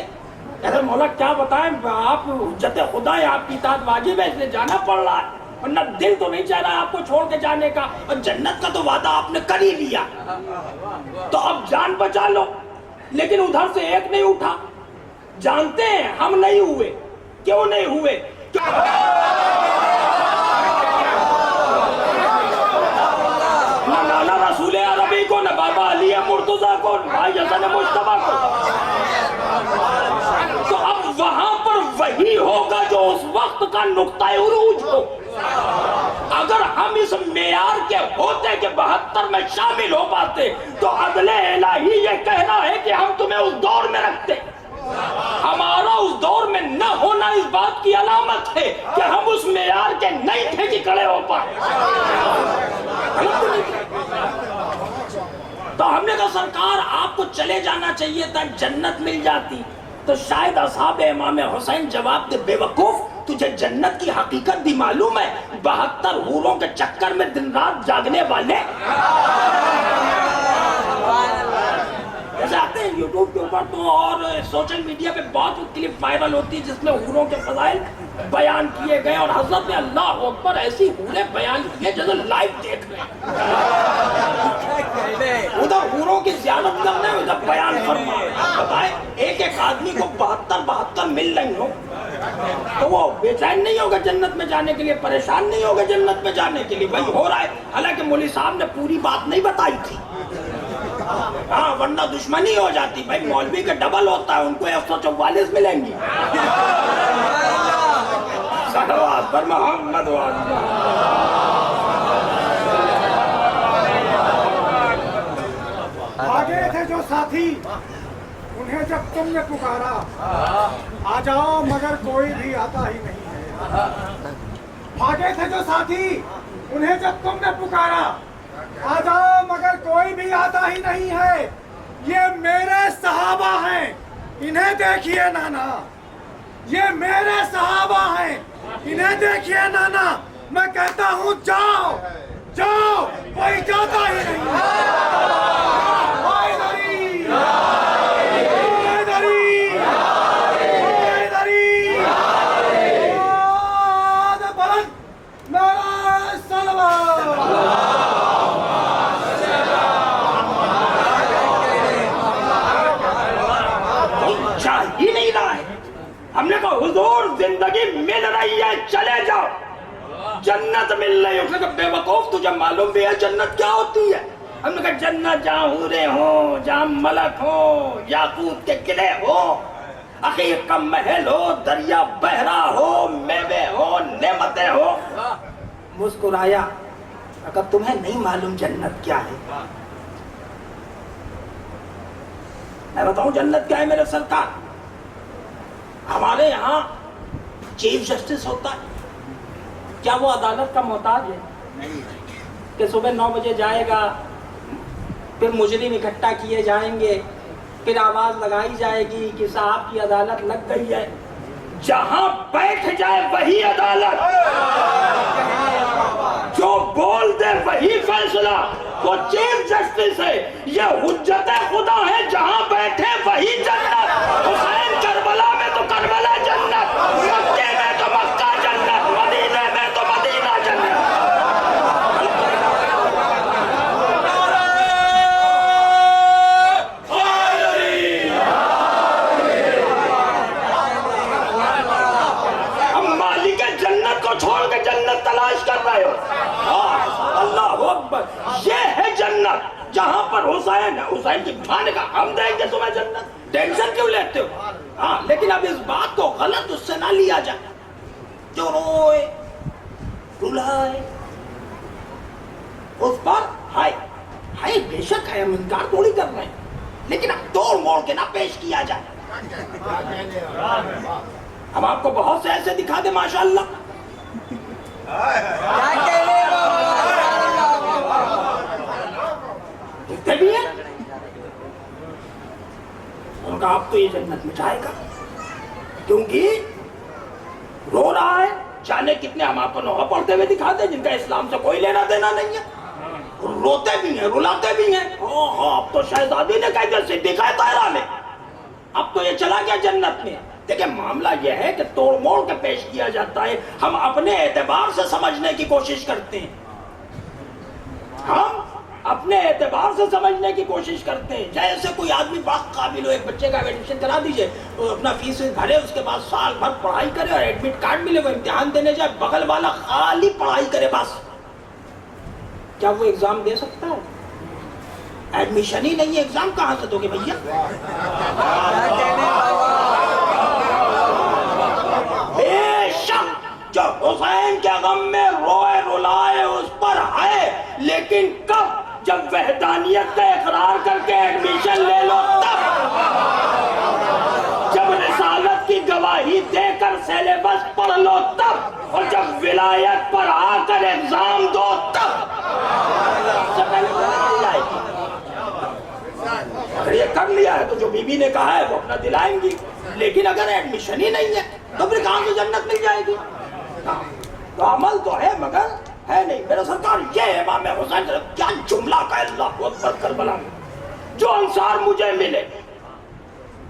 کہتے مولا کیا بتائیں آپ حجت خدا ہے، آپ کی اطاعت واجب ہے اس لیے جانا پڑ رہا ہے، ورنہ دل تو نہیں چاہ رہا آپ کو چھوڑ کے جانے کا، اور جنت کا تو وعدہ آپ نے کر ہی لیا، تو اب جان بچا لو۔ لیکن ادھر سے ایک نہیں اٹھا، جانتے ہیں ہم نہیں ہوئے، کیوں نہیں ہوئے؟ نہ مولا رسول عربی کو، نہ بابا علی مرتضیٰ کو، بھائی حسن مجتبیٰ کو، تو اب وہاں پر وہی ہوگا جو اس وقت کا نقطہ عروج ہو۔ اگر ہم اس معیار کے ہوتے کہ 72 میں شامل ہو پاتے تو عدل الہی یہ کہنا ہے کہ ہم تمہیں اس چلے جانا چاہیے تھا, جنت مل جاتی. تو شاید اصحاب امام حسین جواب دے, بے وقوف تجھے جنت کی حقیقت بھی معلوم ہے, 72 حوروں کے چکر میں دن رات جاگنے والے آتے ہیں یوٹیوب کے اوپر تو اور سوشل میڈیا پہ بہت کلپ وائرل ہوتی ہے جس میں حوروں کے فضائل بیان کیے گئے, اور حضرت نے اللہ اکبر ایسی حوریں بیان کیے جیسے لائیو دیکھ رہے ہیں. ادھر حوروں کی زیارت کرنا ہے, ادھر بیان فرما. بتائیں ایک ایک آدمی کو 72 مل رہی ہو تو وہ بے چین نہیں ہوگا جنت میں جانے کے لیے, پریشان نہیں ہوگا جنت میں جانے کے لیے؟ وہی ہو رہا ہے. حالانکہ مولوی صاحب نے پوری بات نہیں بتائی تھی, ہاں ورنہ دشمنی ہو جاتی. بھائی مولوی کا ڈبل ہوتا ہے, ان کو 144 ملیں گی. صلوات پر محمد آگے تھے جو ساتھی, انہیں جب تم نے پکارا, آ جاؤ مگر کوئی بھی آتا ہی نہیں ہے. آگے تھے جو ساتھی, انہیں جب تم نے پکارا, آ جاؤ مگر کوئی بھی آتا ہی نہیں ہے. یہ میرے صحابہ ہیں, انہیں دیکھیے نانا. یہ میرے صحابہ ہیں, انہیں دیکھیے نانا. میں کہتا ہوں جاؤ جاؤ, کوئی جاتا ہی نہیں ہے. ہم نے کہا حضور زندگی مل رہی ہے, چلے جاؤ. جنت مل رہی ہے. اس نے کہا بے وقوف تجھے معلوم بھی ہے جنت کیا ہوتی ہے؟ ہم نے کہا جنت جہاں حوریں ہوں, جہاں ملک ہوں, یاقوت کے قلعے ہوں, عقیق کا محل ہو, دریا بہرا ہو, میوے ہو, نعمتیں ہو. مسکرایا, اگر تمہیں نہیں معلوم جنت کیا ہے, میں بتاؤں جنت کیا ہے میرے سرکار. ہمارے یہاں چیف جسٹس ہوتا ہے, کیا وہ عدالت کا محتاج ہے کہ صبح 9 بجے جائے گا, پھر مجرم اکٹھا کیے جائیں گے, پھر آواز لگائی جائے گی کہ صاحب کی عدالت لگ گئی ہے. جہاں بیٹھ جائے وہی عدالت, جو بول دے وہی فیصلہ, وہ چیف جسٹس ہے. یہ حجت خدا ہے, جہاں بیٹھے وہی جنت. حسین کربلا میں تو کربلا جنت, مکے میں تو مکہ جنت, مدینہ میں تو مدینہ جنت. ہم مالک جنت کو چھوڑ کے جنت تلاش کر رہے ہو. اللہ اکبر, یہ ہے جنت جہاں پر حسین ہے. حسین کی کھانے کا ہم دیں گے تمہیں جنت, ٹینشن کیوں لیتے ہو؟ ہاں لیکن اب اس بات کو غلط اس سے نہ لیا جائے. جو روئے رلائے اس پر ہائے ہائے, بے شک ہے, ہم انکار تھوڑی کر رہے ہیں, لیکن اب توڑ موڑ کے نہ پیش کیا جائے. ہم آپ کو بہت سے ایسے دکھا دیں ماشاءاللہ, دکھتے بھی ہیں. ان کا آپ تو یہ جنت میں جائے گا, کیونکہ رو رہا ہے. جانے کتنے ہم آپ کو نوحہ پڑھتے ہوئے دکھاتے ہیں جن کا اسلام سے کوئی لینا دینا نہیں ہے, روتے بھی ہیں, رلاتے بھی ہیں. اب تو شہزادی نے کہا جیسے دکھائے طائرہ نے, اب تو یہ چلا گیا جنت میں. دیکھیں معاملہ یہ ہے کہ توڑ موڑ کے پیش کیا جاتا ہے. ہم اپنے اعتبار سے سمجھنے کی کوشش کرتے ہیں, ہم اپنے اعتبار سے سمجھنے کی کوشش کرتے ہیں. جیسے کوئی آدمی بہت قابل ہو, ایک بچے کا ایڈمیشن کرا دیجئے, اپنا فیس بھرے, اس کے بعد سال بھر پڑھائی کرے اور ایڈمٹ کارڈ ملے, وہ امتحان دینے جائے, بغل والا خالی پڑھائی کرے بس. کیا وہ ایگزام دے سکتا ہے؟ ایڈمیشن ہی نہیں ہے, ایگزام کہاں سے دو گے بھیا؟ بے شک جو حسین کے غم میں روئے رلائے اس پر ہے, لیکن کب؟ جب وحدانیت کا اقرار کر کے ایڈمیشن لے لو تب, جب رسالت کی گواہی دے کر سیلیبس پڑھ لو تب, اور جب ولایت پر آ کر ایگزام دو تب. اگر یہ کر لیا ہے تو جو بی بی نے کہا ہے وہ اپنا دلائیں گی، لیکن اگر ایڈمیشن ہی نہیں ہے تو پھر کہاں سے جنت مل جائے گی؟ تو عمل تو ہے مگر ہے نہیں۔ میرا سرکار یہ امام حسین کیا جملہ کا اللہ اکبر کربلا میں، جو انصار مجھے ملے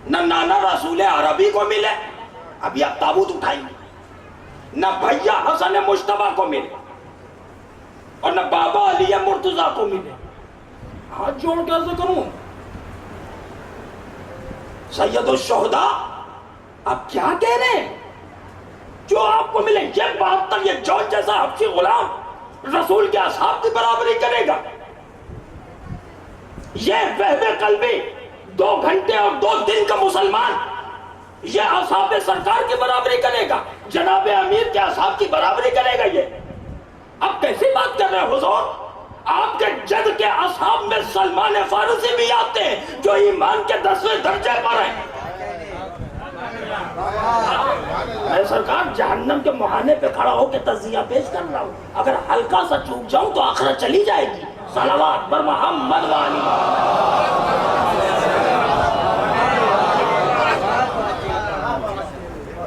نہ نانا رسول عربی کو ملے، ابھی آپ تابوت اٹھائیں گے، نہ بھیا حسن مجتبیٰ کو ملے اور نہ بابا علی مرتضیٰ کو ملے، ہاتھ جوڑ کے عرض کروں سید الشہداء آپ کیا کہہ رہے ہیں؟ جو آپ کو ملے یہ 72 یہ جوج جیسا حبشی غلام رسول کے اصحاب کی برابری کرے گا؟ یہ وہب قلبی 2 گھنٹے اور 2 دن کا مسلمان یہ اصحاب سرکار کی برابری کرے گا؟ جناب امیر کے اصحاب کی برابری کرے گا؟ یہ اب کیسی بات کر رہے ہیں حضور؟ آپ کے جد کے اصحاب میں سلمان فارسی بھی آتے ہیں جو ایمان کے 10ویں درجے پر ہیں۔ میں سرکار جہنم کے مہانے پہ کھڑا ہو کے تزیہ پیش کر رہا ہوں، اگر ہلکا سا چوک جاؤں تو آخرت چلی جائے گی۔ صلوات بر محمد والی۔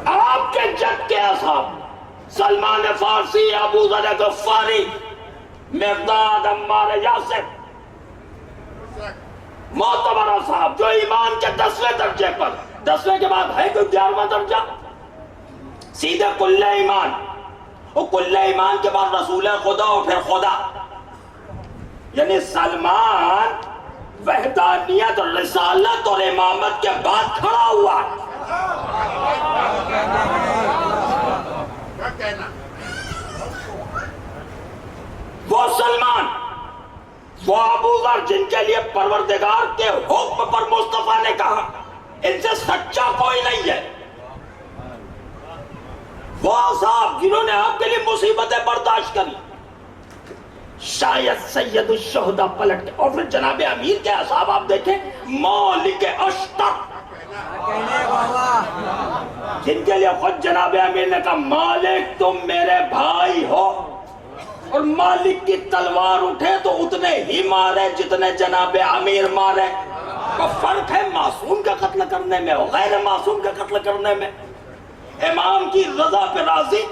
آپ کے جد کے اصحاب سلمان فارسی، ابو ذر غفاری، مقداد عمار یاسر، معتبر اصحاب جو ایمان کے 10ویں درجے پر، 10ویں کے بعد ہے کوئی 11واں درجہ؟ سیدھے کل ایمان، وہ کل ایمان کے بعد رسول خدا اور پھر خدا، یعنی سلمان وحدانیت اور رسالت اور امامت کے بعد کھڑا ہوا ہے۔ وہ سلمان، وہ ابو ذر جن کے لیے پروردگار کے حکم پر مصطفیٰ نے کہا ان سے سچا کوئی نہیں ہے، وہ صاحب جنہوں نے آپ کے لیے مصیبتیں برداشت کری، شاید سید الشہداء پلٹ کے، اور پھر جناب امیر کے اصحاب آپ دیکھیں مالک اشتر جن کے لیے خود جناب امیر نے کہا مالک تم میرے بھائی ہو، اور مالک کی تلوار اٹھے تو اتنے ہی مارے جتنے جناب امیر مارے۔ تو فرق ہے معصوم کا قتل کرنے میں اور غیر معصوم کا قتل کرنے میں۔ امام کی رضا پہ راضی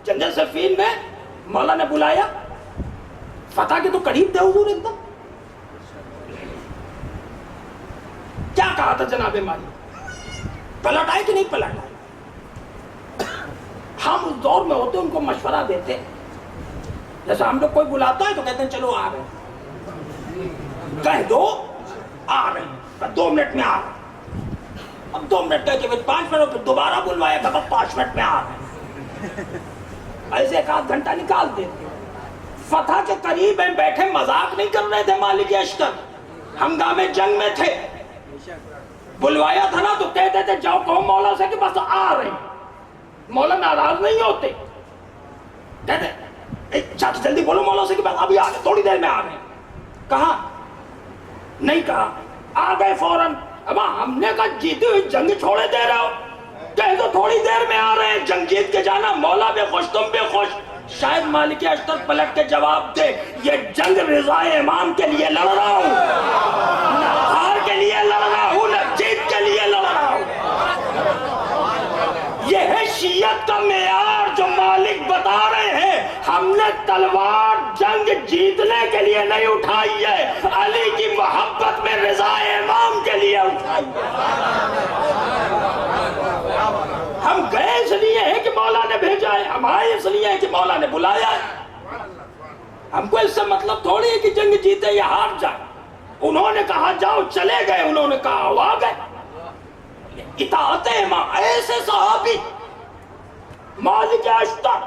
جنگ صفین میں مولا نے بلایا، فتح کے تو قریب تھے حضور ایک دم، کیا کہا تھا جناب مالک؟ پلٹ آئے کہ نہیں پلٹ آئے؟ ہم اس دور میں ہوتے ان کو مشورہ دیتے، جیسے ہم لوگ کوئی بلاتا ہے تو کہتے ہیں چلو آ رہے، کہہ دو آ رہے، 2 منٹ میں آ رہے، اب 2 منٹ کہہ کے پھر 5 منٹ پھر دوبارہ بلوایا کہ اب 5 منٹ میں آ رہے، ایسے 1 گھنٹہ نکال دیتے۔ فتح کے قریب ہیں بیٹھے، مذاق نہیں کر رہے تھے مالک اشتر، ہنگامے جنگ میں تھے، بلوایا تھا نا تو کہتے تھے جاؤ کہو مولا سے کہ بس آ رہے، مولا ناراض نہیں ہوتے، کہتے چاچا جلدی بولو مولا سے کہ بس ابھی آ رہے، تھوڑی دیر میں آ رہے۔ کہا نہیں کہا، آ گئے فوراً۔ اب ہم نے کہا جیتی ہوئی جنگ چھوڑے دے رہے ہو، کہے تو تھوڑی دیر میں آ رہے ہیں، جنگ جیت کے جانا، مولا بے خوش تم بے خوش۔ شاید مالک اشتر پلٹ کے جواب دے یہ جنگ رضا امام کے لیے لڑ رہا ہوں، نہ ہار کے لیے لڑ رہا ہوں نہ جیت کے لیے لڑ رہا ہوں۔ یہ ہے شیعت کا معیار جو مالک بتا رہے ہیں، ہم نے تلوار جنگ جیتنے کے لیے نہیں اٹھائی ہے، علی کی محبت میں رضا امام کے لیے اٹھائی ہے۔ ہم گئے اس لیے ہے کہ مولا نے بھیجا ہے، ہم آئے اس لیے ہے کہ مولا نے بلایا ہے، ہم کو اس سے مطلب تھوڑی ہے کہ جنگ جیتے یا ہار جائے۔ انہوں نے کہا جاؤ، چلے گئے، انہوں نے کہا وہ آ گئے۔ اطاعت امام، ایسے صحابی مالک اشتر،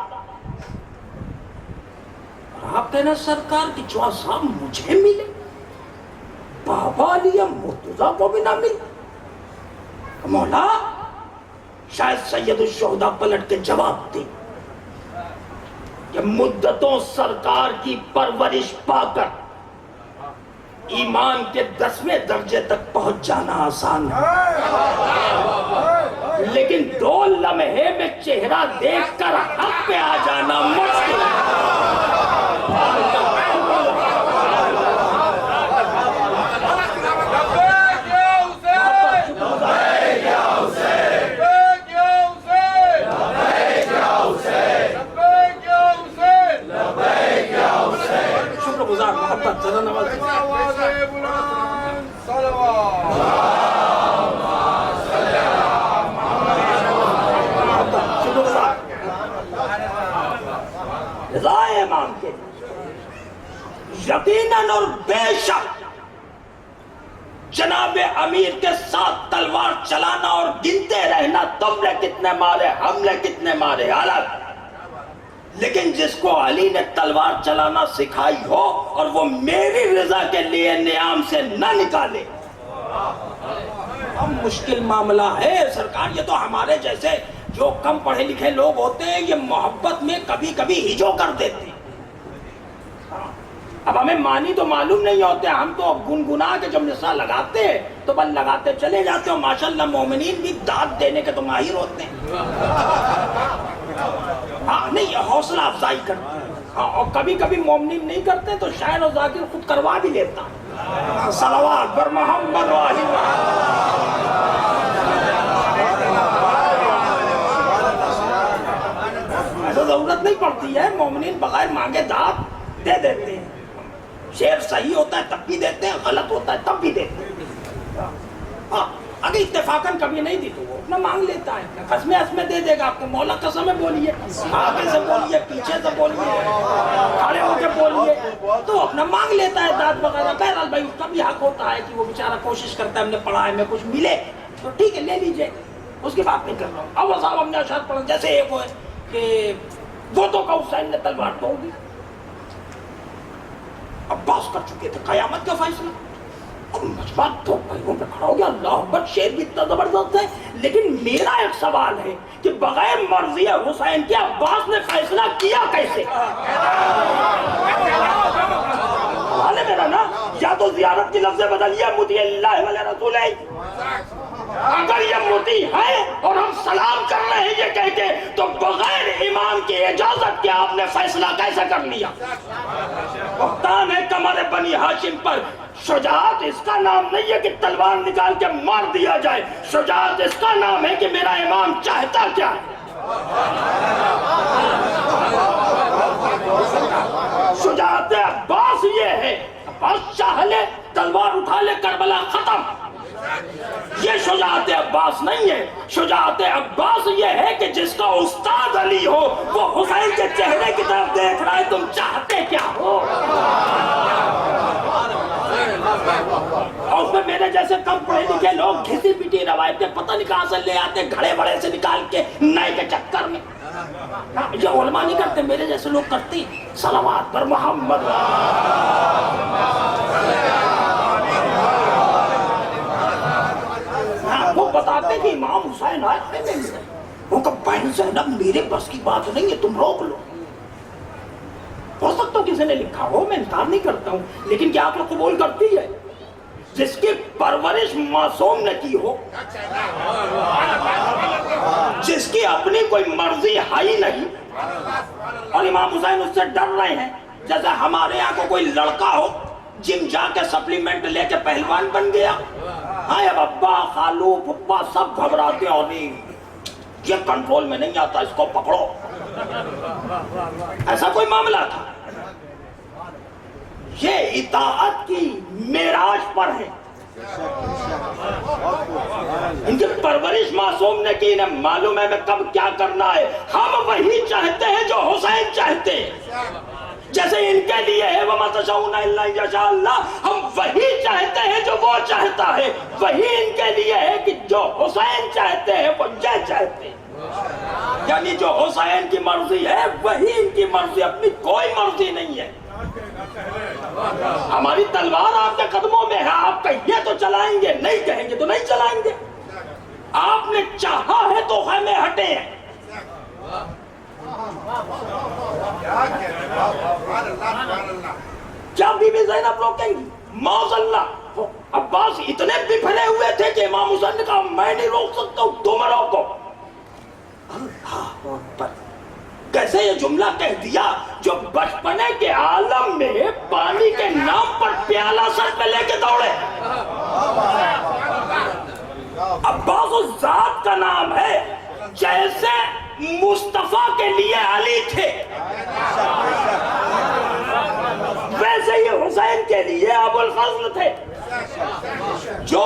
آپ کہنا سرکار کی جو اصحاب مجھے ملے بابا علی مرتضیٰ کو بھی نہ ملے۔ مولا شاید سید الشہداء پلٹ کے جواب دے کہ مدتوں سرکار کی پرورش پا کر ایمان کے 10ویں درجے تک پہنچ جانا آسان ہے، لیکن 2 لمحے میں چہرہ دیکھ کر حق پہ آ جانا مشکل ہے۔ چلانا اور گنتے رہنا تم نے کتنے مارے ہم نے کتنے مارے الگ، لیکن جس کو علی نے تلوار چلانا سکھائی ہو اور وہ میری رضا کے لیے نیام سے نہ نکالے، اب مشکل معاملہ ہے سرکار۔ یہ تو ہمارے جیسے جو کم پڑھے لکھے لوگ ہوتے ہیں یہ محبت میں کبھی کبھی ہجو کر دیتے ہیں۔ اب ہمیں معنی تو معلوم نہیں ہوتے، ہم تو گنگنا کے جب نسا لگاتے ہیں تو بس لگاتے چلے جاتے ہیں، ماشاءاللہ مومنین بھی داد دینے کے تو ماہر ہوتے ہیں۔ ہاں نہیں، حوصلہ افزائی کرتے ہیں، ہاں، اور کبھی کبھی مومنین نہیں کرتے تو شاعر و ذاکر خود کروا بھی لیتا ہے۔ صلوات بر محمد واہی، ایسا ضرورت نہیں پڑتی ہے، مومنین بغیر مانگے داد دے دیتے ہیں۔ شعر صحیح ہوتا ہے تب بھی دیتے ہیں، غلط ہوتا ہے تب بھی دیتے ہیں۔ ہاں اگر اتفاقاً کبھی نہیں دی تو وہ اپنا مانگ لیتا ہے، قسمیں دے دے گا آپ کو، مولا قسمیں بولیے، آگے سے بولیے، پیچھے سے بولیے، کھڑے ہو کے بولیے، تو اپنا مانگ لیتا ہے داد وغیرہ۔ بہرحال بھائی اس کا بھی حق ہوتا ہے کہ وہ بیچارہ کوشش کرتا ہے، ہم نے پڑھا ہے میں کچھ ملے تو ٹھیک ہے لے لیجئے، اس کی بات نہیں کر رہا ہوں۔ اب وہ صاحب ہم نے اشعار پڑھا، جیسے ایک وہ ہے کہ وہ تو کہ حسین نے تلوار توڑ دی، عباس کر چکے تھے قیامت کا فیصلہ، اور مجمع دو بھائیوں پہ کھڑا ہو گیا۔ اللہ اکبر، شعر بھی اتنا زبردست ہے، لیکن میرا ایک سوال ہے کہ بغیر مرضی حسین کے عباس نے فیصلہ کیا کیسے؟ سوال ہے میرا نا، یا تو زیارت کی لفظ بدلیے مطیع اللہ و رسول ہے، اگر یہ مطیع ہے اور ہم سلام کر رہے ہیں یہ کہہ کے، تو بغیر امام کی اجازت کے آپ نے فیصلہ کیسے کر لیا؟ کپتان ہے کمر بنی ہاشم پر، شجاعت اس کا نام نہیں ہے کہ تلوار نکال کے مار دیا جائے، شجاعت اس کا نام ہے کہ میرا امام چاہتا کیا ہے۔ شجاعت عباس یہ ہے، عباس چاہ لے تلوار اٹھا لے کربلا ختم، یہ شجاعت عباس نہیں ہے۔ شجاعت عباس یہ ہے کہ جس کا استاد علی ہو وہ حسین کے چہرے کی طرف دیکھ رہا ہے، تم چاہتے کیا ہو؟ اور اس میں میرے جیسے کم پڑھے لکھے لوگ گھسی پیٹی روایتیں پتہ نہیں کہاں سے لے آتے، گھڑے بڑے سے نکال کے نئے کے چکر میں۔ یہ علماء نہیں کرتے، میرے جیسے لوگ کرتے ہیں۔ صلوات پر محمد، وہ بتاتے کہ امام حسین آئے تھے، وہ کہ بہن زینب میرے بس کی بات نہیں ہے، تم روک لو۔ ہو سکتا ہو کسی نے لکھا ہو، میں انکار نہیں کرتا ہوں، لیکن کیا آپ لوگ قبول کرتی ہے جس کی پرورش معصوم نے کی ہو، جس کی اپنی کوئی مرضی ہے ہی نہیں، اور امام حسین اس سے ڈر رہے ہیں؟ جیسے ہمارے یہاں کو کوئی لڑکا ہو جم جا کے سپلیمنٹ لے کے پہلوان بن گیا، ہاں اب ابا خالو پھپھا سب گھبراتے اور نہیں یہ کنٹرول میں نہیں آتا، اس کو پکڑو، ایسا کوئی معاملہ تھا۔ یہ اطاعت کی معراج پر ہے، ان کی پرورش معصوم نے کی، انہیں معلوم ہے میں کب کیا کرنا ہے۔ ہم وہی چاہتے ہیں جو حسین چاہتے ہیں، جیسے ان کے لیے ہے وَمَا تَشَاءُونَ إِلَّا أَن يَشَاءَ اللَّهُ، ہم وہی چاہتے ہیں جو وہ چاہتا ہے، وہی ان کے لیے ہے کہ جو حسین چاہتے ہیں وہ یہ چاہتے ہیں، یعنی جو حسین کی مرضی ہے وہی ان کی مرضی، اپنی کوئی مرضی نہیں ہے۔ ہماری تلوار آپ کے قدموں میں ہے، آپ کہیے تو چلائیں گے، نہیں کہیں گے تو نہیں چلائیں گے۔ آپ نے چاہا ہے تو خیمے ہٹے ہیں، کیا بی بی زینب روکیں گی؟ معاذ اللہ۔ عباس اتنے بفرے ہوئے تھے کہ امام حسین نے کہا میں نہیں روک سکتا ہوں، تم روکو۔ اللہ اکبر، کیسے یہ جملہ کہہ دیا جو بچپنے کے عالم میں پانی کے نام پر پیالہ سر پہ لے کے دوڑے۔ عباس اس ذات کا نام ہے جیسے مصطفیٰ کے لیے علی تھے، ویسے ہی حسین کے لیے ابو الفضل تھے۔ جو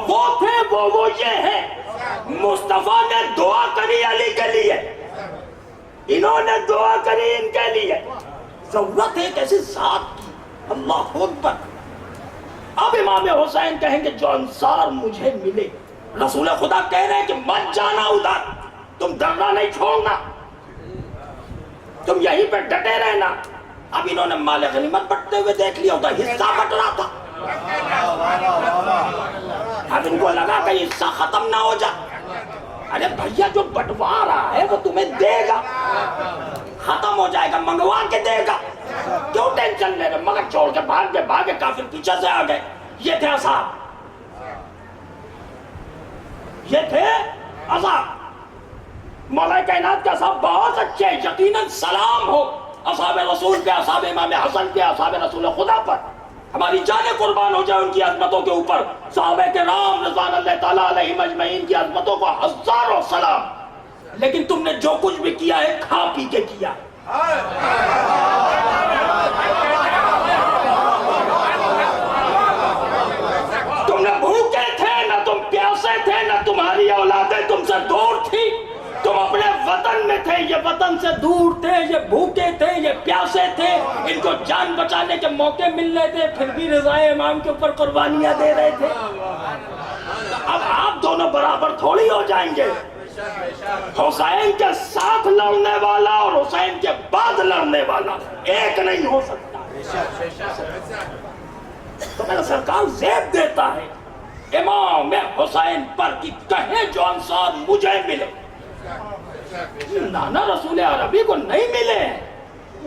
وہ تھے وہ یہ ہے، مصطفیٰ نے دعا کری علی کے لیے، انہوں نے دعا کری ان کے لیے، ضرورت ہے کیسی ذات کی۔ اللہ اکبر۔ اب امام حسین کہیں گے جو انصار مجھے ملے رسول خدا کہہ رہے ہیں کہ مت جانا ادھر، تم ڈرنا نہیں چھوڑنا، تم یہیں پہ ڈٹے رہنا۔ اب انہوں نے مال غنیمت بٹتے ہوئے دیکھ لیا، ادھر حصہ بٹ رہا تھا۔ اب ان کو لگا کہ حصہ ختم نہ ہو جائے۔ ارے بھیا جو بٹوا رہا ہے وہ تمہیں دے گا، ختم ہو جائے گا منگوا کے دے گا، کیوں ٹینشن لے رہے؟ مگر چھوڑ کے بھاگے کافر پیچھے سے آ گئے۔ یہ تھے اصحاب، یہ تھے اصحاب، مولا کائنات کے اصحاب بہت اچھے، یقیناً سلام ہو اصحاب رسول پہ، اصحاب امام حسن پہ، اصحاب رسول خدا پر، ہماری جانیں قربان ہو جائے ان کی عظمتوں کے اوپر۔ صحابہ کرام رضوان اللہ تعالیٰ علیہم اجمعین کی عظمتوں کو ہزاروں سلام۔ لیکن تم نے جو کچھ بھی کیا ہے کھا پی کے کیا۔ تم نہ بھوکے تھے، نہ تم پیاسے تھے، نہ تمہاری اولادیں تم سے دور تھی۔ تم اپنے وطن میں تھے، یہ وطن سے دور تھے، یہ بھوکے تھے، یہ پیاسے تھے، ان کو جان بچانے کے موقع مل رہے تھے، پھر بھی رضا امام کے اوپر قربانیاں دے رہے تھے۔ اب آپ دونوں برابر تھوڑی ہو جائیں گے۔ حسین کے ساتھ لڑنے والا اور حسین کے بعد لڑنے والا ایک نہیں ہو سکتا۔ تو میرا سرکار زیب دیتا ہے امام حسین پر کہ کہیں جو انصار مجھے ملے، نانا رسول عربی کو نہیں ملے۔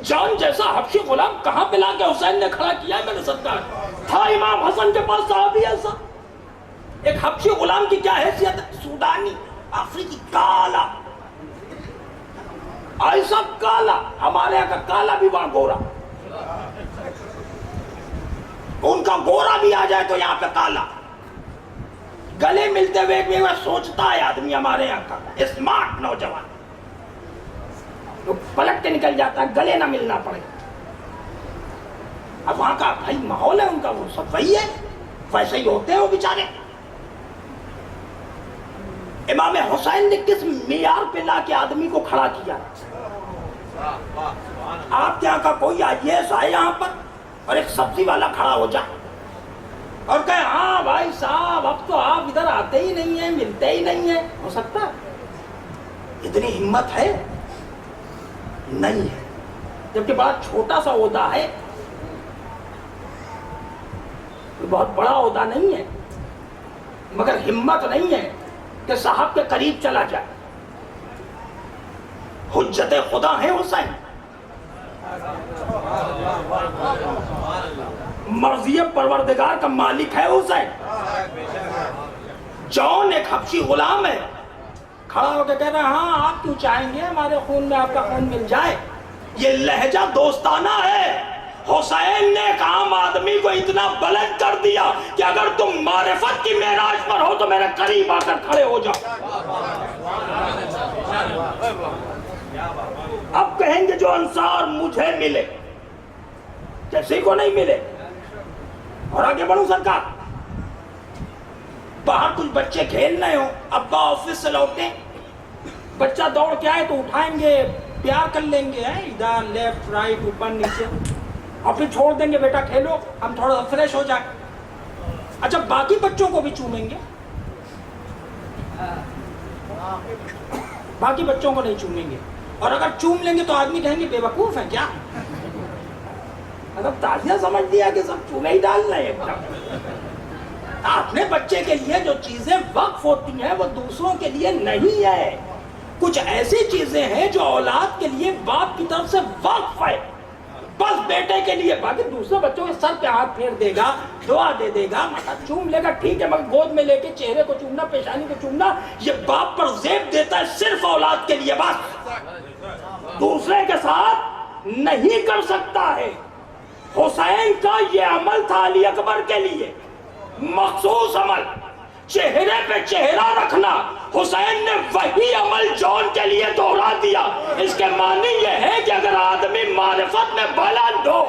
جان جیسا حبشی غلام کہاں پہ لا کے حسین نے کھڑا کیا ہے میرے سرکار؟ تھا امام حسن کے پاس صحابی ایسا؟ ایک حبشی غلام کی کیا حیثیت ہے؟ سودانی، افریقی، کالا، ایسا کالا، ہمارے یہاں کا کالا بھی وہاں گورا، ان کا گورا بھی آ جائے تو یہاں پہ کالا۔ گلے ملتے ہوئے بھی وہ سوچتا ہے آدمی ہمارے یہاں کا اسمارٹ نوجوان، تو پلٹ کے نکل جاتا ہے گلے نہ ملنا پڑے۔ اب وہاں کا بھائی ماحول ہے ان کا، وہ سب وہی ہے، ویسے ہی ہوتے ہیں وہ بیچارے۔ امام حسین نے کس معیار پہ لا کے آدمی کو کھڑا کیا؟ آپ یہاں کا کوئی IAS آئے یہاں پر اور ایک سبزی والا کھڑا ہو جائے اور کہے ہاں بھائی صاحب اب تو آپ ادھر آتے ہی نہیں ہیں، ملتے ہی نہیں ہیں، ہو سکتا؟ اتنی ہمت ہے؟ نہیں ہے، جبکہ بڑا چھوٹا سا عہدہ ہے، بہت بڑا عہدہ نہیں ہے، مگر ہمت نہیں ہے کہ صاحب کے قریب چلا جائے۔ حجت خدا ہے حسین، مرضی پروردگار کا مالک ہے حسین۔ جون ایک حبشی غلام ہے، کھڑا ہو کے کہہ رہا ہے ہاں آپ کیوں چاہیں گے ہمارے خون میں آپ کا خون مل جائے؟ یہ لہجہ دوستانہ ہے۔ حسین نے ایک عام آدمی کو اتنا بلند کر دیا کہ اگر تم معرفت کی معراج پر ہو تو میرے قریب آ کر کھڑے ہو جاؤ۔ اب کہیں گے جو انصار مجھے ملے، کسی کو نہیں ملے۔ اور آگے بڑھوں سرکار، باہر کچھ بچے کھیل رہے ہوں، ابا آفس سے لوٹیں، بچہ دوڑ کے آئے تو اٹھائیں گے، پیار کر لیں گے، ادھر لیفٹ رائٹ اوپر نیچے، اور پھر چھوڑ دیں گے بیٹا کھیلو ہم تھوڑا سا فریش ہو جائیں۔ اچھا باقی بچوں کو بھی چومیں گے؟ باقی بچوں کو نہیں چومیں گے، اور اگر چوم لیں گے تو آدمی کہیں گے بے وقوف ہے کیا؟ اگر تازیہ سمجھ دیا کہ سب چومے ہی ڈال رہے ہیں۔ اپنے بچے کے لیے جو چیزیں وقف ہوتی ہیں وہ دوسروں کے لیے نہیں ہے۔ کچھ ایسی چیزیں ہیں جو اولاد کے لیے باپ کی طرف سے وقف ہے، بس بیٹے کے لیے، باقی دوسرے بچوں کے سر پہ ہاتھ پھیر دے گا، دعا دے دے گا، چوم لے گا ٹھیک ہے، مگر گود میں لے کے چہرے کو چومنا، پیشانی کو چومنا، یہ باپ پر زیب دیتا ہے صرف اولاد کے لیے، بس دوسرے کے ساتھ نہیں کر سکتا ہے۔ حسین کا یہ عمل تھا علی اکبر کے لیے مخصوص عمل، چہرے پہ چہرہ رکھنا۔ حسین نے وہی عمل جون کے لیے دوہرا دیا۔ اس کے معنی یہ ہے کہ اگر آدمی معرفت میں بلند ہو،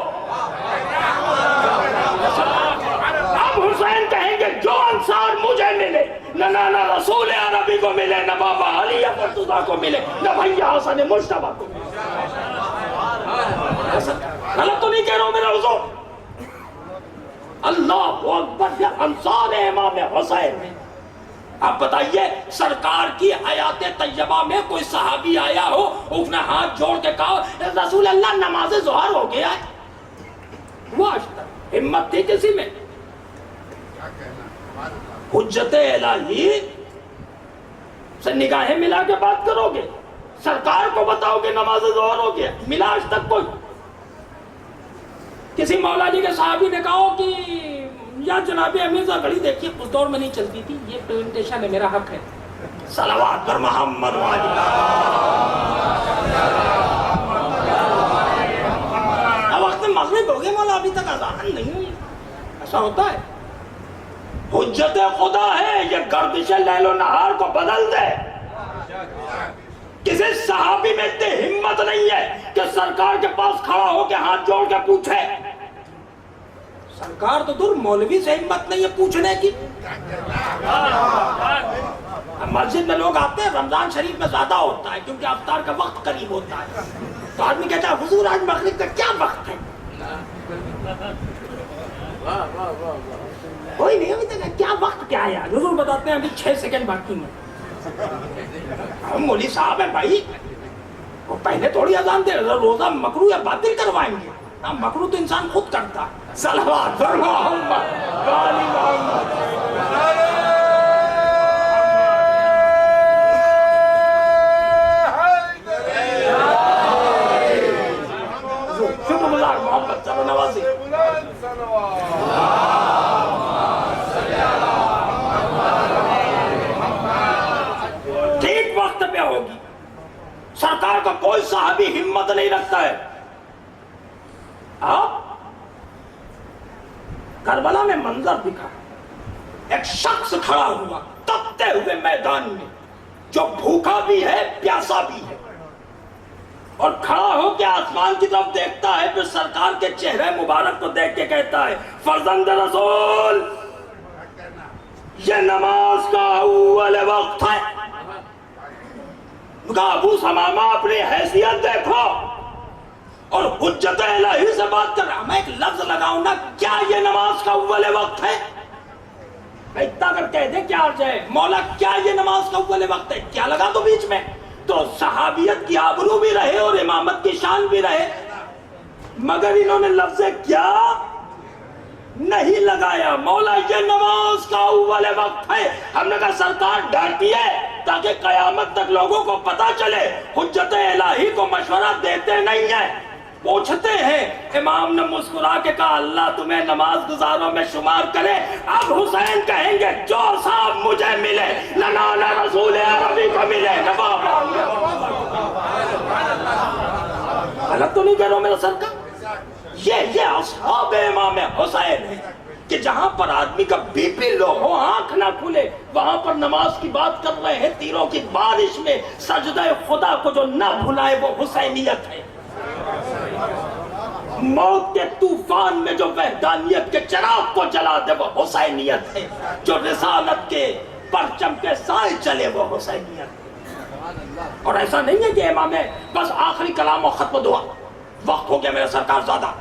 اب حسین کہیں گے جو انصار مجھے ملے، نہ نانا رسول عربی کو ملے، نہ بابا علی مرتضیٰ کو ملے، نہ بھیا حسن مجتبیٰ کو ملے۔ غلط تو نہیں کہہ رہا ہوں میرا حضور؟ اللہ اکبر، یہ انصار امام حسین ہے۔ آپ بتائیے سرکار کی حیات طیبہ میں کوئی صحابی آیا ہو اس نے ہاتھ جوڑ کے کہا رسول اللہ نماز ظہر ہو گیا ہے؟ وہ آج تک ہمت تھی کسی میں؟ حجت الہی سے نگاہیں ملا کے بات کرو گے؟ سرکار کو بتاؤ کہ نماز ظہر ہو گیا؟ ملا آج تک کوئی؟ کسی مولا جی کے صحابی نے کہا کہ یا جناب امیزہ گھڑی دیکھیے اس دور میں نہیں چلتی تھی، یہ پریزنٹیشن ہے، میرا حق ہے۔ صلوات پر محمد اب وقت مغرب ہو گئے مولا ابھی تک اذان نہیں ہوئی، ایسا ہوتا ہے؟ حجت خدا ہے یہ گردش لیل و نہار کو بدل دے۔ کسی صحابی میں اتنی ہمت نہیں ہے کہ سرکار کے پاس کھڑا ہو کے ہاتھ جوڑ کے پوچھے۔ سرکار تو دور مولوی سے ہمت نہیں ہے پوچھنے کی۔ مسجد میں لوگ آتے ہیں، رمضان شریف میں زیادہ ہوتا ہے کیونکہ افطار کا وقت قریب ہوتا ہے، تو آدمی کہتا ہے حضور آج مغرب کا کیا وقت ہے؟ کوئی نہیں ابھی تک کیا وقت کیا ہے؟ حضور بتاتے ہیں ابھی 6 سیکنڈ باقی میں۔ ہم مولوی صاحب ہیں بھائی، وہ پہلے تھوڑی اذان دے، روزہ مکروہ یا باطل کروائیں گے؟ مکروہ تو انسان خود کرتا ہے۔ صلوات پر محمد وآل محمد۔ شکر گزار محمد چلو نوازی۔ ٹھیک وقت پہ ہوگی، سرکار کا کوئی صحابی ہمت نہیں رکھتا ہے۔ آپ کربلا میں منظر دکھا، ایک شخص کھڑا ہوا تپتے ہوئے میدان میں، جو بھوکا بھی ہے پیاسا بھی ہے، اور کھڑا ہو کے آسمان کی طرف دیکھتا ہے، پھر سرکار کے چہرے مبارک کو دیکھ کے کہتا ہے فرزند رسول یہ نماز کا اول وقت ہے۔ کہا ابو ثمامہ اپنی حیثیت دیکھو، اور حجت الہی سے بات کر رہا، میں ایک لفظ لگاؤں نا، کیا یہ نماز کا اول وقت ہے؟ میں اتنا اگر کہہ دے کیا عرض ہے مولا کیا یہ نماز کا اول وقت ہے، کیا لگا تو بیچ میں؟ تو صحابیت کی آبرو بھی رہے اور امامت کی شان بھی رہے، مگر انہوں نے لفظ کیا نہیں لگایا، مولا یہ نماز کا اول وقت ہے۔ ہم نے کہا سرکار ڈانٹی ہے تاکہ قیامت تک لوگوں کو پتا چلے حجت الہی کو مشورہ دیتے نہیں ہیں، پوچھتے ہیں۔ امام نے مسکرا کے کہا اللہ تمہیں نماز گزاروں میں شمار کرے۔ اب حسین کہیں گے جو صاحب مجھے ملے لنانا رسول عربی کو ملے نواب۔ غلط تو نہیں کہہ رہا ہوں میرا سرکار؟ یہ اصحاب امام حسین ہے کہ جہاں پر آدمی کا بی پی لو ہو، آنکھ نہ کھلے، وہاں پر نماز کی بات کر رہے ہیں۔ تیروں کی بارش میں سجدہ خدا کو جو نہ بھلائے وہ حسینیت ہے۔ موت کے طوفان میں جو وحدانیت کے چراغ کو جلا دے وہ حسینیت ہے۔ جو رسالت کے پرچم کے سائے چلے وہ حسینیت ہے۔ اور ایسا نہیں ہے کہ امام بس آخری کلام و ختم دعا، وقت ہو گیا میرا سرکار زیادہ،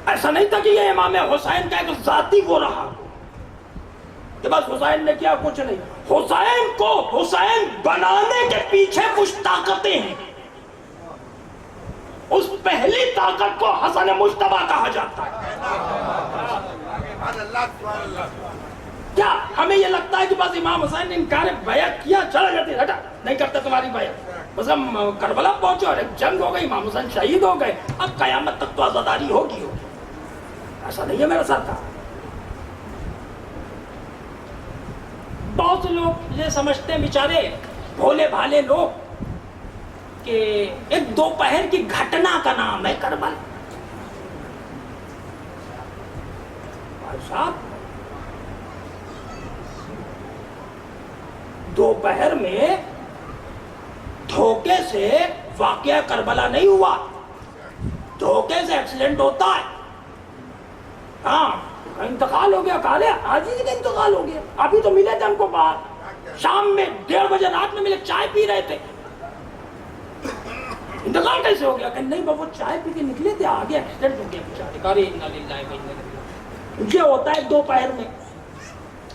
ایسا نہیں تھا کہ یہ امام حسین کا ایک ذاتی وہ رہا کہ بس حسین نے کیا کچھ نہیں۔ حسین کو حسین بنانے کے پیچھے کچھ طاقتیں ہیں، اس پہلی طاقت کو حسن مجتبی کہا جاتا ہے۔ کیا ہمیں یہ لگتا ہے کہ بس امام حسین نے انکار بیعت کیا چلا جاتے ہٹا نہیں کرتے تمہاری بیعت، بس ہم کربلا پہنچے اور ایک جنگ ہو گئی، امام حسین شہید ہو گئے، اب قیامت تک تو عزاداری ہوگی؟ ایسا نہیں ہے میرا سرکار۔ بہت سے لوگ یہ سمجھتے ہیں بیچارے بھولے بھالے لوگ کہ ایک دوپہر کی گھٹنا کا نام ہے کربلا۔ بھائی صاحب دوپہر میں دھوکے سے واقعہ کربلا نہیں ہوا، دھوکے سے ایکسیڈنٹ ہوتا ہے۔ ہاں انتقال ہو گیا، کہا لے آج ہی کا انتقال ہو گیا، ابھی تو ملے تھے ہم کو باہر شام میں 1:30 بجے رات میں ملے، چائے پی رہے تھے، انتقال کیسے ہو گیا؟ کہ نہیں بابا چائے پی کے نکلے تھے، آگے ایکسیڈنٹ ہو گیا بیچارے۔ یہ ہوتا ہے دوپہر میں،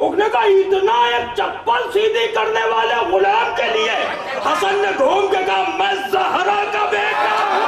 نے کہا اتنا ایک چپل سیدھی کرنے والے غلام کے لیے حسن نے گھوم کے کہا میں زہرا کا بیٹا ہوں.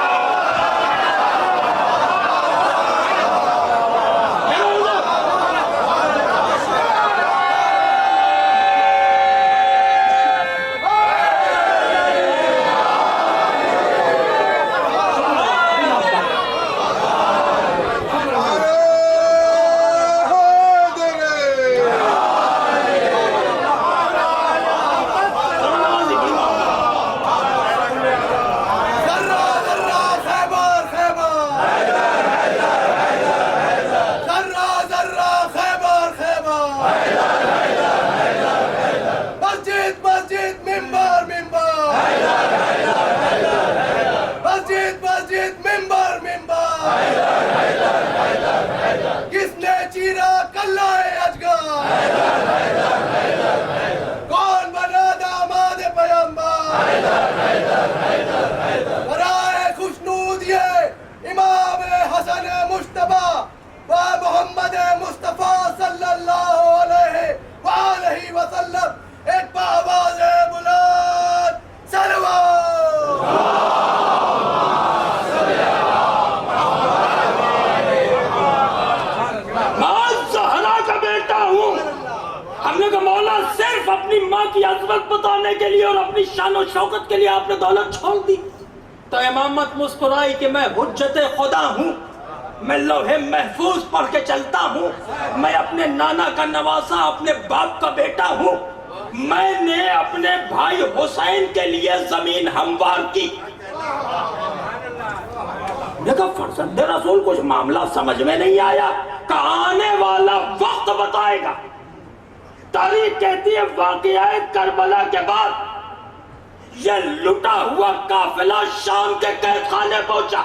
بتانے کے لیے اور اپنی شان و شوکت کے لیے آپ نے دولت چھوڑ دی. تو امامت مسکرائی کہ میں حجت خدا ہوں, میں لوح محفوظ پڑھ کے چلتا ہوں, میں اپنے نانا کا نواسا اپنے باپ کا بیٹا ہوں, میں نے اپنے بھائی حسین کے لیے زمین ہموار کی. دیکھا فرزند رسول کچھ معاملہ سمجھ میں نہیں آیا کہ آنے والا وقت بتائے گا. تاریخ کہتی ہے واقعہ کربلا کے بعد یہ لٹا ہوا قافلہ شام کے قید خانے پہنچا,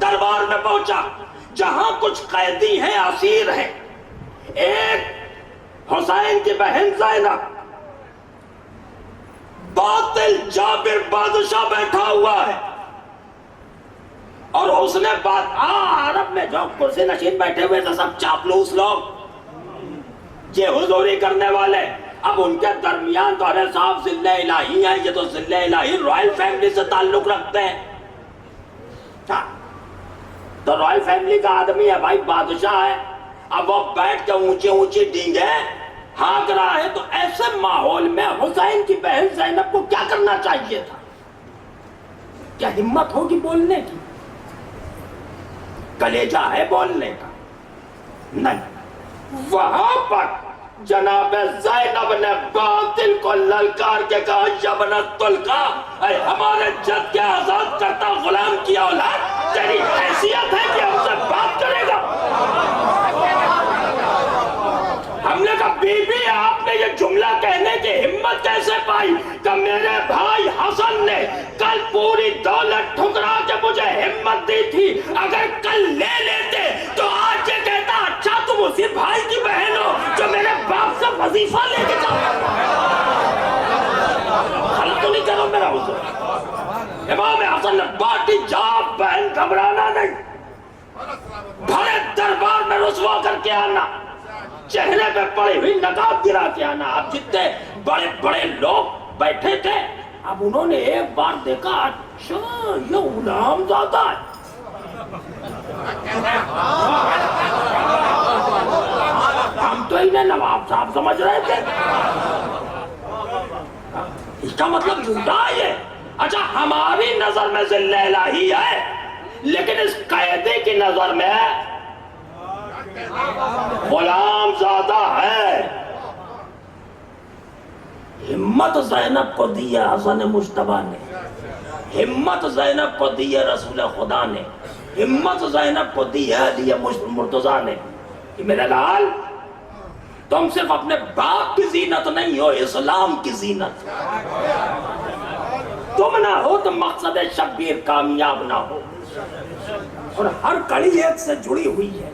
دربار میں پہنچا, جہاں کچھ قیدی ہیں, اسیر ہیں. ایک حسین کی بہن زینب, باطل جابر بادشاہ بیٹھا ہوا ہے, اور اس نے بات عرب میں جو کرسی نشین بیٹھے ہوئے تھے سب چاپلوس لوگ, یہ حضوری کرنے والے, اب ان کے درمیان تو ارے صاحب ذلہ الہی ہیں, یہ تو ذلہ الہی رائل فیملی سے تعلق رکھتے ہیں. تو رائل فیملی کا آدمی ہے بھائی, بادشاہ ہے, اب وہ بیٹھ کے اونچی اونچی ڈینگے ہانک رہا ہے. تو ایسے ماحول میں حسین کی بہن زینب کو کیا کرنا چاہیے تھا؟ کیا ہمت ہوگی بولنے کی؟ کلیجہ ہے بولنے کا؟ نہیں. وہاں پر جناب زینب نے باطل کو للکار کے کہا یبنت تلقا, اے ہمارے جد کے آزاد کرتا غلام کی اولاد, تیری حیثیت ہے کہ ہم سے بات کرے گا؟ ہم نے کہا بی بی آپ نے یہ جملہ کہنے کی ہمت کیسے پائی کہ میرے بھائی حسن نے کل پوری دولت ٹھکرا کے مجھے ہمت دی تھی, اگر کل لے لیتے تو آج یہ کہتا اچھا تم اسی بھائی کی بہن ہو جو میرے باپ سے وظیفہ لے کے جاؤ. غلط تو نہیں کرو میرا حضور. امام حسن نے باٹی جا بہن گھبرانا نہیں, بھرے دربار میں رسوا کر کے آنا, چہرے پہ پڑی ہوئی نقاب گرا کے آنا. اب جتنے بڑے بڑے لوگ بیٹھے تھے, اب انہوں نے ایک بار دیکھا اچھا یہ غلام زادہ ہے. ہم تو انہیں نواب صاحب سمجھ رہے تھے, اس کا مطلب جھوٹا ہے. اچھا ہماری نظر میں ذلہ الہی ہے, لیکن اس قیدی کی نظر میں غلام زادہ ہے. ہمت زینب کو دی ہے حسن مجتبیٰ نے, ہمت زینب کو دی ہے رسول خدا نے, ہمت زینب کو دی ہے علی مرتضیٰ نے کہ میرے لال تم صرف اپنے باپ کی زینت نہیں ہو, اسلام کی زینت. تم نہ ہو تو مقصد شبیر کامیاب نہ ہو, اور ہر کڑی ایک سے جڑی ہوئی ہے.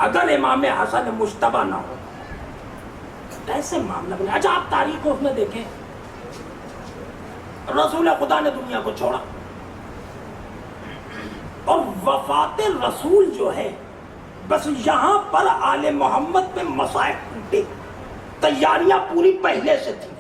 اگر امام حسن مجتبیٰ نہ ہو ایسے معاملہ بنے. اچھا آپ تاریخ کو اس میں دیکھیں, رسول خدا نے دنیا کو چھوڑا, اور وفات رسول جو ہے بس یہاں پر آل محمد میں مصائب ٹوٹے، تیاریاں پوری پہلے سے تھی۔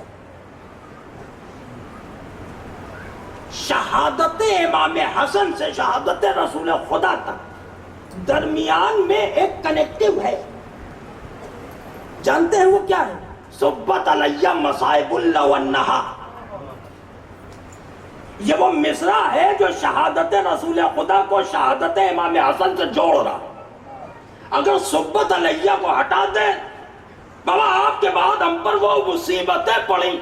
شہادت امام حسن سے شہادت رسول خدا تک درمیان میں ایک کنیکٹیو ہے، جانتے ہیں وہ کیا ہے؟ صبت علیہ مصائب اللہ والنہا، یہ وہ مصرع ہے جو شہادت رسول خدا کو شہادت امام حسن سے جوڑ رہا۔ اگر صبت علیہ کو ہٹا دیں، بابا آپ کے بعد ہم پر وہ مصیبتیں پڑیں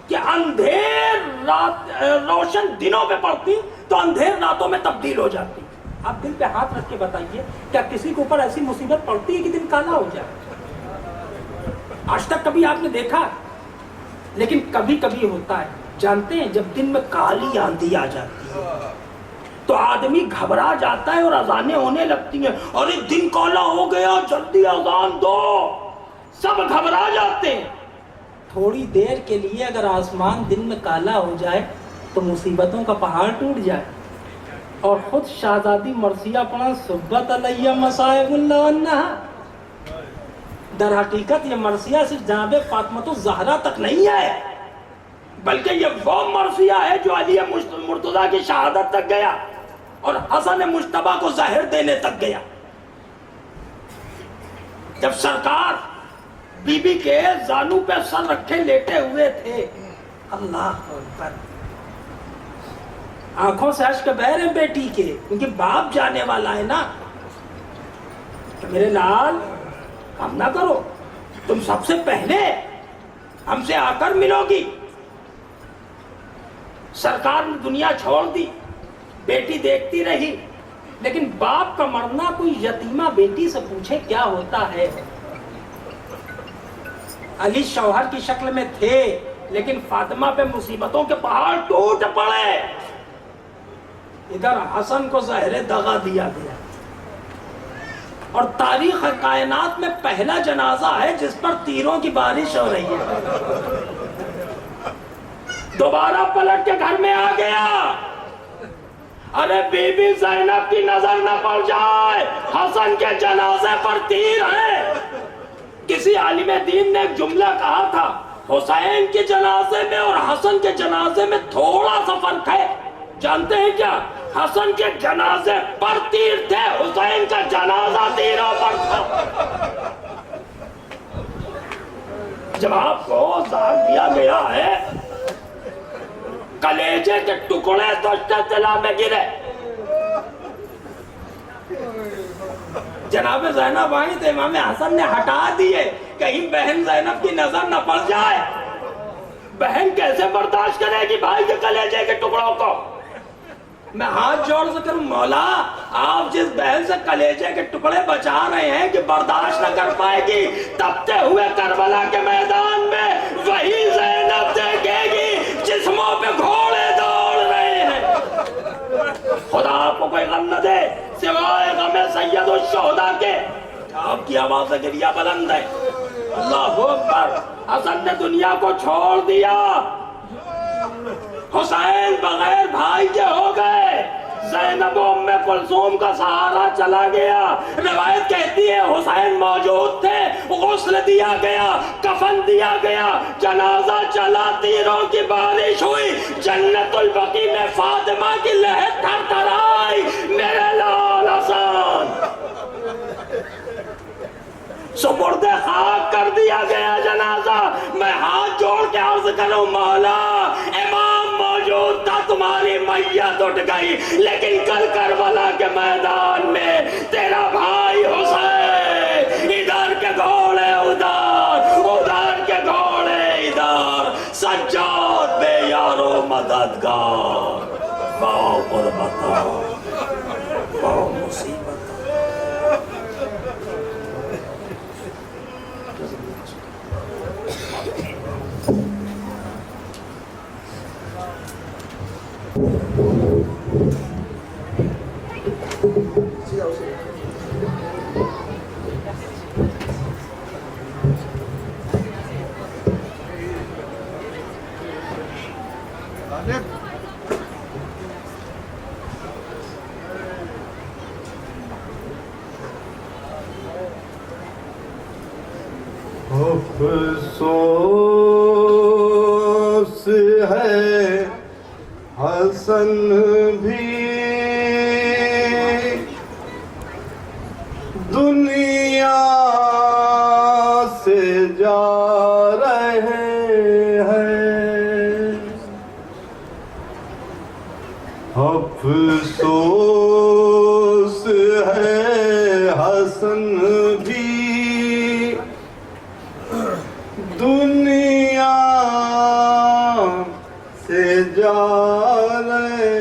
کہ اندھیر رات روشن دنوں میں پڑتی تو اندھیر راتوں میں تبدیل ہو جاتی۔ آپ دل پہ ہاتھ رکھ کے بتائیے، کیا کسی کے اوپر ایسی مصیبت پڑتی ہے کہ دن کالا ہو جائے؟ آج تک کبھی آپ نے دیکھا؟ لیکن کبھی کبھی ہوتا ہے، جانتے ہیں جب دن میں کالی آندھی آ جاتی ہے تو آدمی گھبرا جاتا ہے اور اذانیں ہونے لگتی ہیں، ارے دن کالا ہو گیا جلدی اذان دو، سب گھبرا جاتے ہیں۔ تھوڑی دیر کے لیے اگر آسمان دن میں کالا ہو جائے تو مصیبتوں کا پہاڑ ٹوٹ جائے، اور خود شہزادی مرثیہ پڑھا صبت علیہ مصائب اللہ والنہا۔ در حقیقت یہ مرثیہ صرف جناب فاطمہ الزہرا تک نہیں ہے، بلکہ یہ وہ مرثیہ ہے جو علی مرتضیٰ کی شہادت تک گیا اور حسن مجتبیٰ کو زہر دینے تک گیا۔ جب سرکار بی بی کے زانو پہ سر رکھے لیٹے ہوئے تھے، اللہ اکبر، آنکھوں سے اشک بہ رہے بیٹی کے، کیونکہ باپ جانے والا ہے نا، کہ میرے لال کام نہ کرو، تم سب سے پہلے ہم سے آ کر ملو گی۔ سرکار نے دنیا چھوڑ دی، بیٹی دیکھتی رہی، لیکن باپ کا مرنا کوئی یتیمہ بیٹی سے پوچھے کیا ہوتا ہے۔ علی شوہر کی شکل میں تھے، لیکن فاطمہ پہ مصیبتوں کے پہاڑ ٹوٹ پڑے۔ ادھر حسن کو زہر دغا دیا گیا، اور تاریخ کائنات میں پہلا جنازہ ہے جس پر تیروں کی بارش ہو رہی ہے۔ دوبارہ پلٹ کے گھر میں آ گیا، ارے بی بی زینب کی نظر نہ پڑ جائے، حسن کے جنازے پر تیر ہے۔ کسی عالم دین نے ایک جملہ کہا تھا، حسین کے جنازے میں اور حسن کے جنازے میں تھوڑا سا فرق ہے، جانتے ہیں کیا؟ حسن کے جنازے پر تیر تھے، حسین کا جنازہ تیروں پر تھا۔ جب آپ کو زہر دیا گیا ہے، کلیجے کے ٹکڑے دشت طلا میں گرے، جناب زینب آئی تو امام حسن نے ہٹا دیے، کہیں بہن زینب کی نظر نہ پڑ جائے۔ بہن کیسے برداشت کرے گی بھائی کے کلیجے کے ٹکڑوں کو؟ میں ہاتھ جوڑ سے کروں، مولا آپ جس بہن سے کلیجے کے ٹکڑے بچا رہے ہیں کہ برداشت نہ کر پائے گی، تپتے ہوئے کربلا کے میدان میں وہی زینب دیکھے گی جسموں پہ گھوڑے دوڑ رہے ہیں۔ خدا آپ کو کوئی غم نہ دے سوائے غم سید الشہداء کے۔ آپ کی آواز گریہ بلند ہے، اللہ اکبر۔ حسن نے دنیا کو چھوڑ دیا، حسین بغیر بھائی کے ہو گئے، زینب و ام کلثوم کا سہارا چلا گیا۔ روایت کہتی ہے حسین موجود تھے، غسل دیا گیا، کفن دیا گیا، جنازہ چلا، تیروں کی بارش ہوئی، جنت البقیع میں فاطمہ کی لہر تھر تھر آئی، میرے لال حسن سپرد خاک کر دیا گیا جنازہ۔ میں ہاتھ جوڑ کے عرض کروں، مولا امام موجود تھا، تمہاری میت اٹھ گئی، لیکن کل کربلا کے میدان میں تیرا بھائی حسین، ادھر کے گھوڑے ادھر، ادھر کے گھوڑے ادھر، سجاد بے یارو مددگار، باؤ قربتا باؤ مصیبت۔ ہے حسن بھی دنیا سے جا رہے ہیں، افسوس ہے حسن بھی دنیا سے جا رہے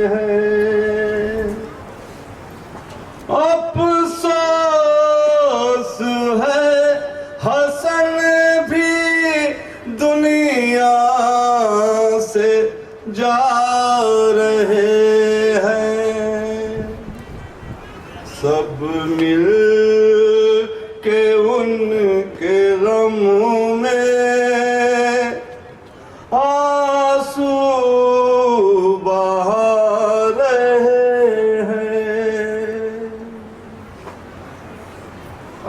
ہیں، افسوس ہے حسن بھی دنیا سے جا رہے ہیں، سب مل کے ان کے غم میں آنسو بہا رہے ہیں،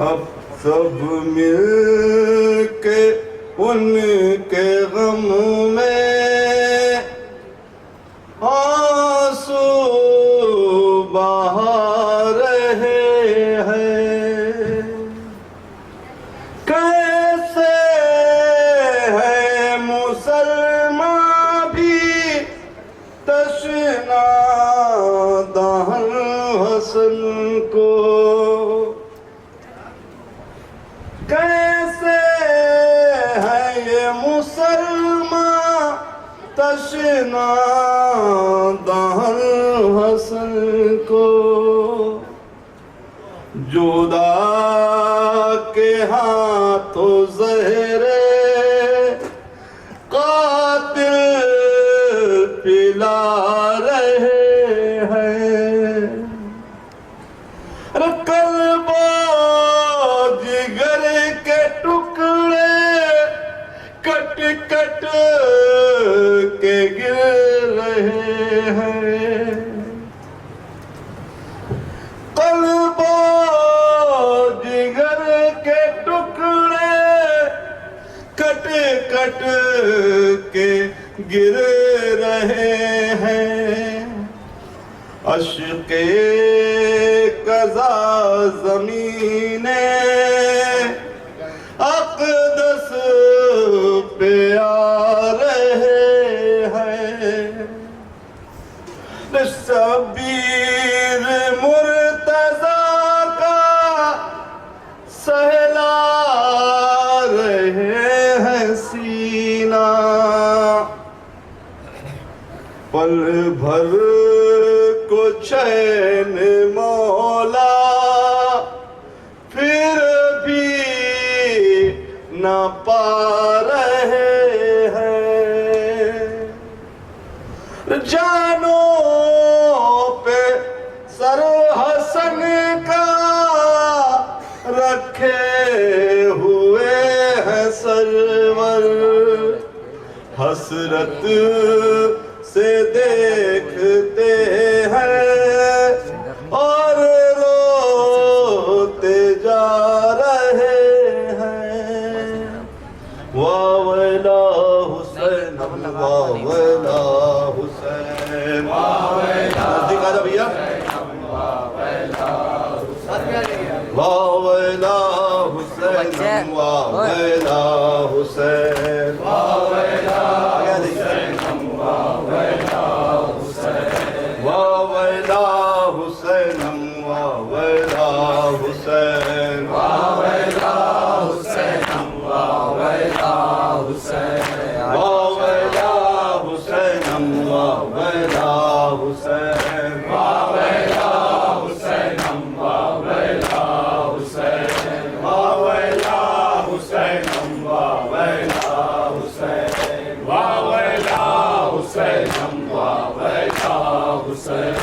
اب سب مل کے ان کے غم میں آنسو بہا رہے ہیں، کیسے ہے مسلمان بھی تشنا دہن حسن کو، کیسے ہے یہ مسلمان تشنا دہن حسن کو، جودا کے ہاتھوں زہر قاتل پلا رہے ہیں، قلب و جگر کے ٹکڑے کٹ کٹ کے گر رہے ہیں، قلب و جگر کے ٹکڑے کٹ کٹ کے گر رہے ہیں، عشق قضا زمین اقدس پہ آ رہے ہیں، شبیر مرتضیٰ کا سہلا رہے ہیں سینہ، پل بھر کو چین مولا پھر بھی نہ پا رہے ہیں، جانوں پہ سر حسن کا رکھے ہوئے ہیں سرور، حسرت سے دیکھتے ہیں اور روتے جا رہے ہیں، واویلا حسین واویلا حسین، نزدیک آجا بھیا، واویلا حسین واویلا حسین، آگے دیکھیں، واویلا حسین واویلا حسین واویلا حسین، واویلا حسین واویلا حسین، واویلا حسین واویلا حسین، واویلا حسین واویلا حسین، واویلا حسین واویلا حسین، واویلا حسین واویلا حسین،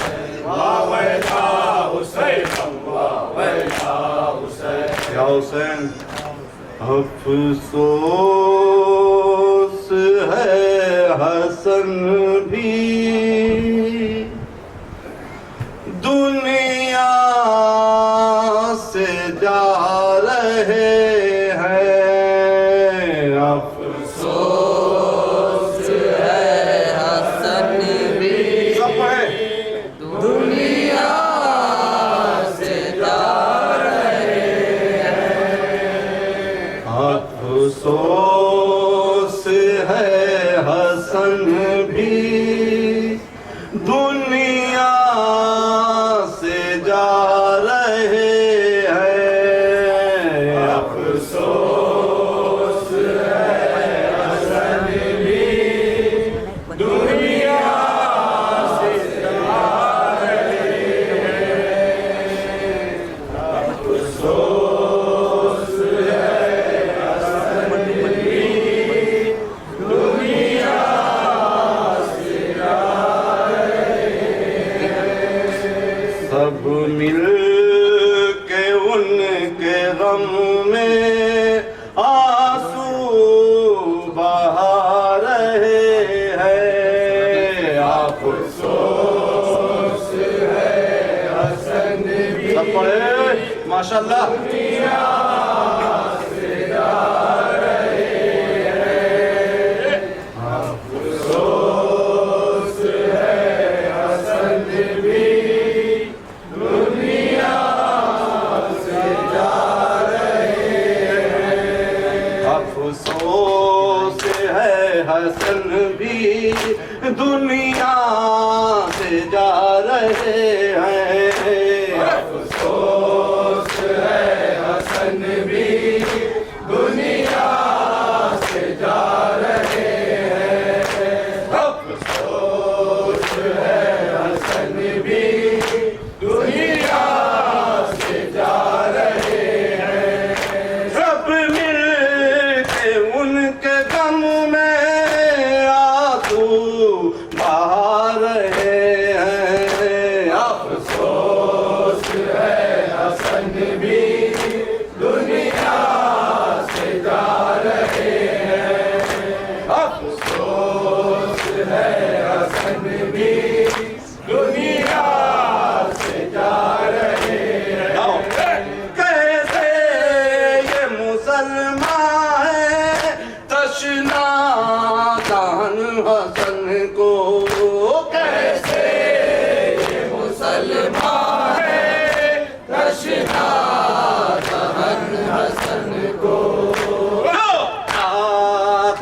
واویلا حسین واویلا حسین، یا حسین افسوس ہے حسن بھی دنیا سے جا رہے ہیں، افسوس افسوس ہے حسن بھی دنیا سے جا رہے ہیں افسوس ہے حسن بھی دنیا سے جا رہے ہیں افسوس ہے حسن بھی دنیا سے جا رہے ہیں سب مل کے ان کے غم میں آنسو بہا رہے ہیں افسوس ہے حسن بھی سب پڑھے ماشاءاللہ دنیا سے جا رہے ہیں افسوس ہے حسن بھی دنیا سے جا رہے ہیں افسوس ہے حسن بھی دنیا سے جا رہے ہیں افسوس ہے حسن بھی دنیا سے جا رہے ہیں افسوس ہے حسن بھی دنیا سے جا رہے ہیں سب مل کے ان کے غم میں آنسو بہا رہے ہیں افسوس ہے حسن بھی دنیا سے جا رہے ہیں افسوس ہے حسن بھی دنیا سے جا رہے ہیں کیسے یہ مسلمان ہے تشنا دہن حسن کو کیسے یہ مسلمان ہے تشنا دہن حسن کو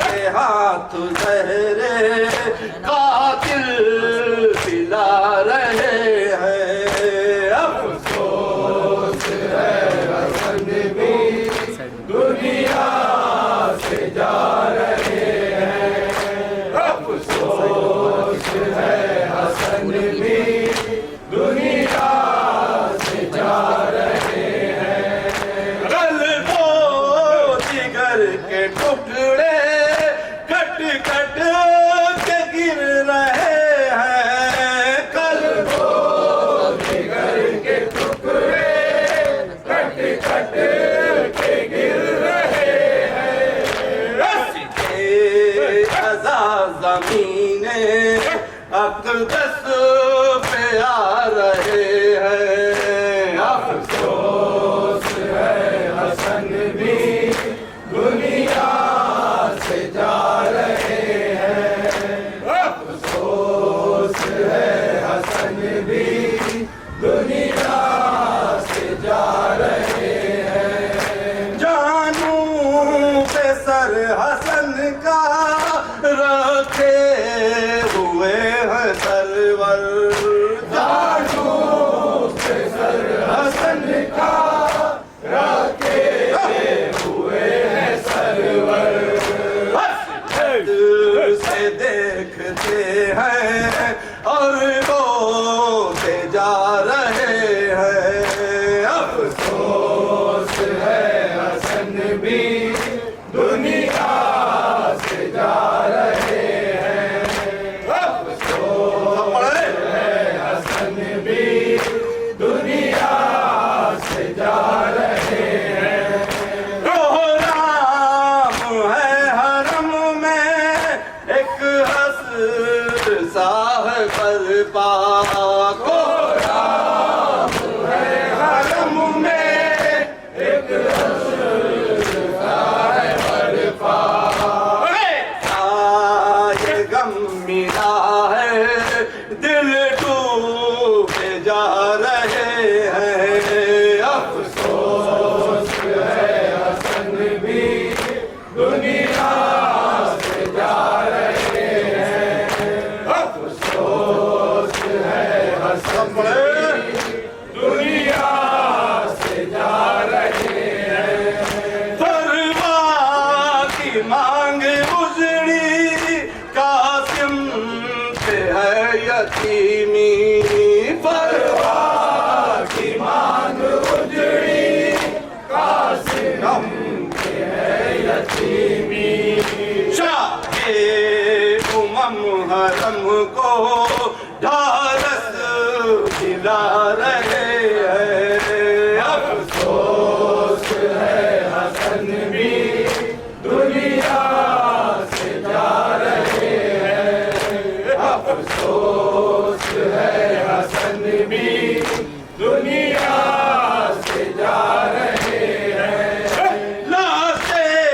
کے ہاتھ زہرے قاتل پلا رہے ہیں افسوس ہے حسن بھی دنیا سے جا رہے ہیں افسوس ہے حسن بھی دنیا سے جا رہے ہیں قلب و جگر کے ٹکڑے کٹ کٹ کے گر رہے ہیں قلب و جگر کے ٹکڑے کٹ کٹ کے گر رہے ہیں رستے ازا زمین اقدس پہ آ رہے ہیں افسوس ہے حسن بھی دنیا سے جا رہے ہیں افسوس ہے حسن بھی دنیا سے جا رہے ہیں جانوں پہ سر حسن کا رکھے ہوئے ہیں سرور جانوں پہ سر حسن کا رکھے ہوئے ہیں سرور سے دیکھتے ہیں اور بولتے جا رہے ہیں افسوس ہے حسن بھی دنیا سے جا کرم کو ڈھارس دلا رہے ہیں افسوس ہے حسن بھی دنیا سے جا رہے ہیں افسوس ہے حسن بھی دنیا سے جا رہے ہیں لاشیں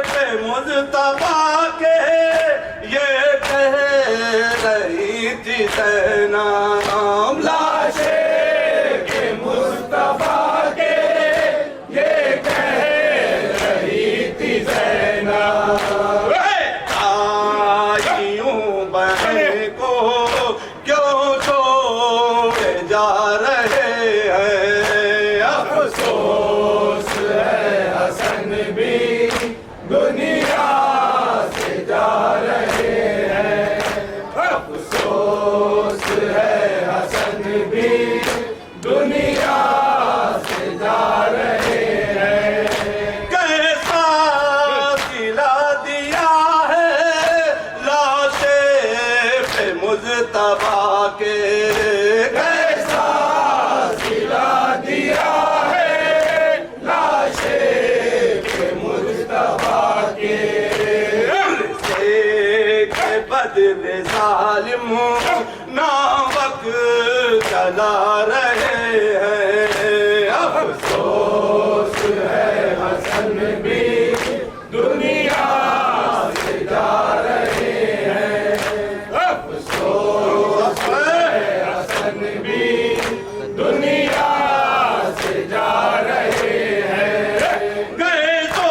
پہ مصطفیٰ کے یہ کہہ رہی تھی زینب لاشیں پہ مصطفیٰ کے یہ کہہ رہی تھی زینب آئیوں بہن کو کیوں چھوڑے جا رہے ہیں افسوس ہے حسن بھی دنیا سے جا رہے ہیں افسوس ہے حسن بھی دنیا سے جا رہے ہیں کیسا سلا دیا ہے لاشیں پہ مصطفیٰ کے کیسا سلا دیا ہے لاشیں پہ مصطفیٰ کے کے بدلے ظالم ناوک چلا رہے ہیں افسوس ہے حسن بھی دنیا سے جا رہے ہیں افسوس ہے حسن بھی دنیا سے جا رہے ہیں گئے تو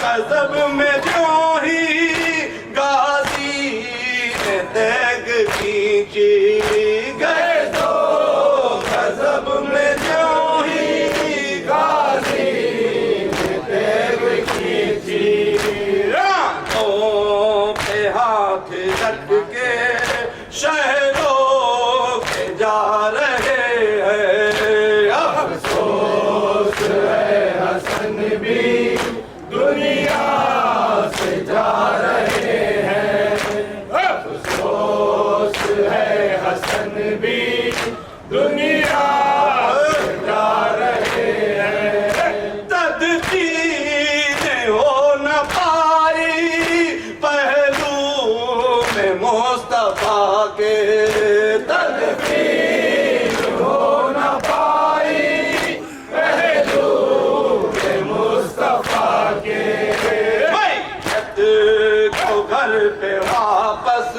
غضب میں جو ہی غازی نے تیگ کھینچی گئے تو غضب میں جو ہی غازی نے تیگ کھینچی راتوں پہ ہاتھ رکھ کے شہروں کے جا رہے ہیں افسوس ہے حسن بھی دنیا سے جا رہے ہیں افسوس ہے حسن بھی دنیا سے جا رہے ہیں تدبیر ہو نہ پائی پہلو میں مصطفیٰ کے تدبیر ہو نہ پائی پہلو میں مصطفیٰ کے میت کو گھر پہ واپس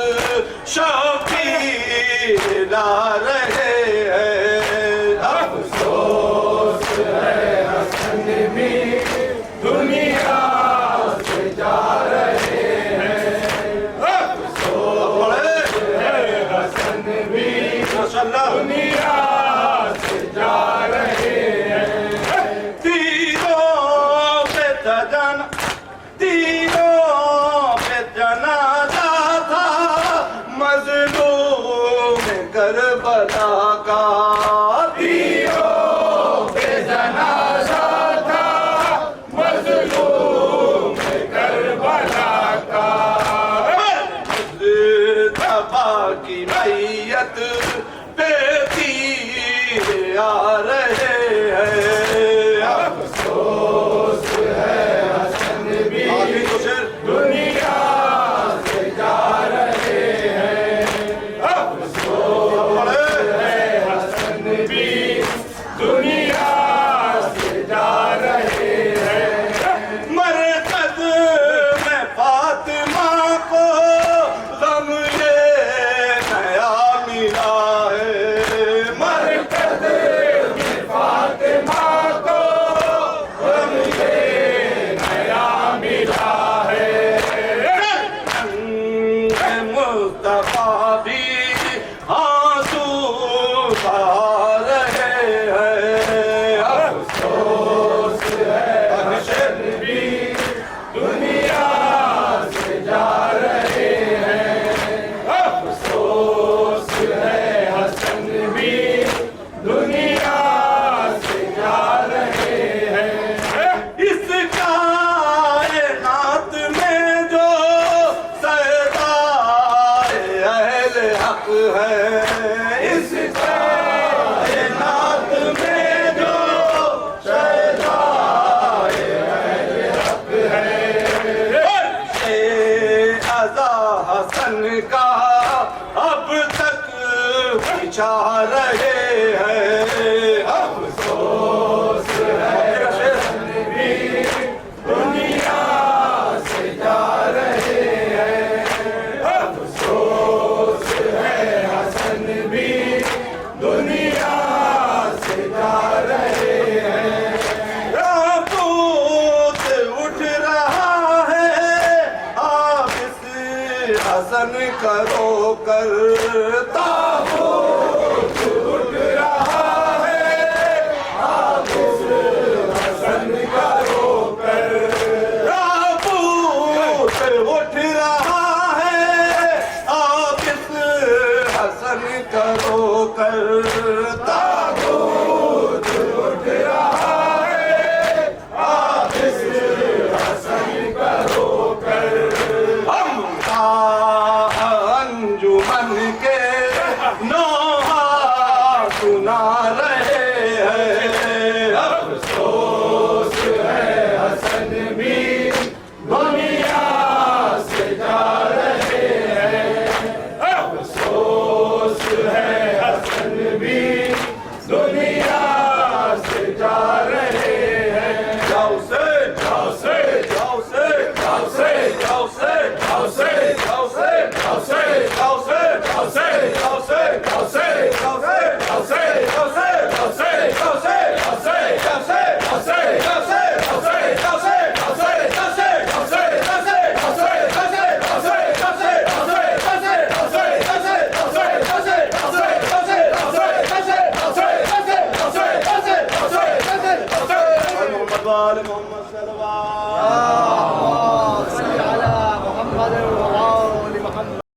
شوقی لا رہے ہیں افسوس ہے حسن بھی دنیا سے جا رہے ہیں افسوس ہے حسن بھی دنیا سے جا رہے ہیں تیروں پہ جنازہ تھا مظلوم کربلا حسن کا اب تک بچھا رہے ہیں افسوس ہے حسن بھی دنیا سے جا رہے ہیں افسوس ہے حسن بھی دنیا سے جا رہے ہیں تابوت اٹھ رہا ہے آپ اس حسن کرو کر تابوت اٹھ رہا ہے آپ اس حسن کرو کر تابوت اٹھ رہا ہے آپ اس حسن کرو کر تابوت اٹھ رہا ہے آپ اس حسن کرو کر ہم انجمن کے نوحہ سنا رہے ہیں افسوس ہے حسن بھی دنیا سے جا رہے ہیں افسوس ہے حسن بھی دنیا سے جا رہے ہیں جاؤ سے جاؤ سے جاؤ سے جاؤ سے جاؤ سے جاؤ سے جاؤ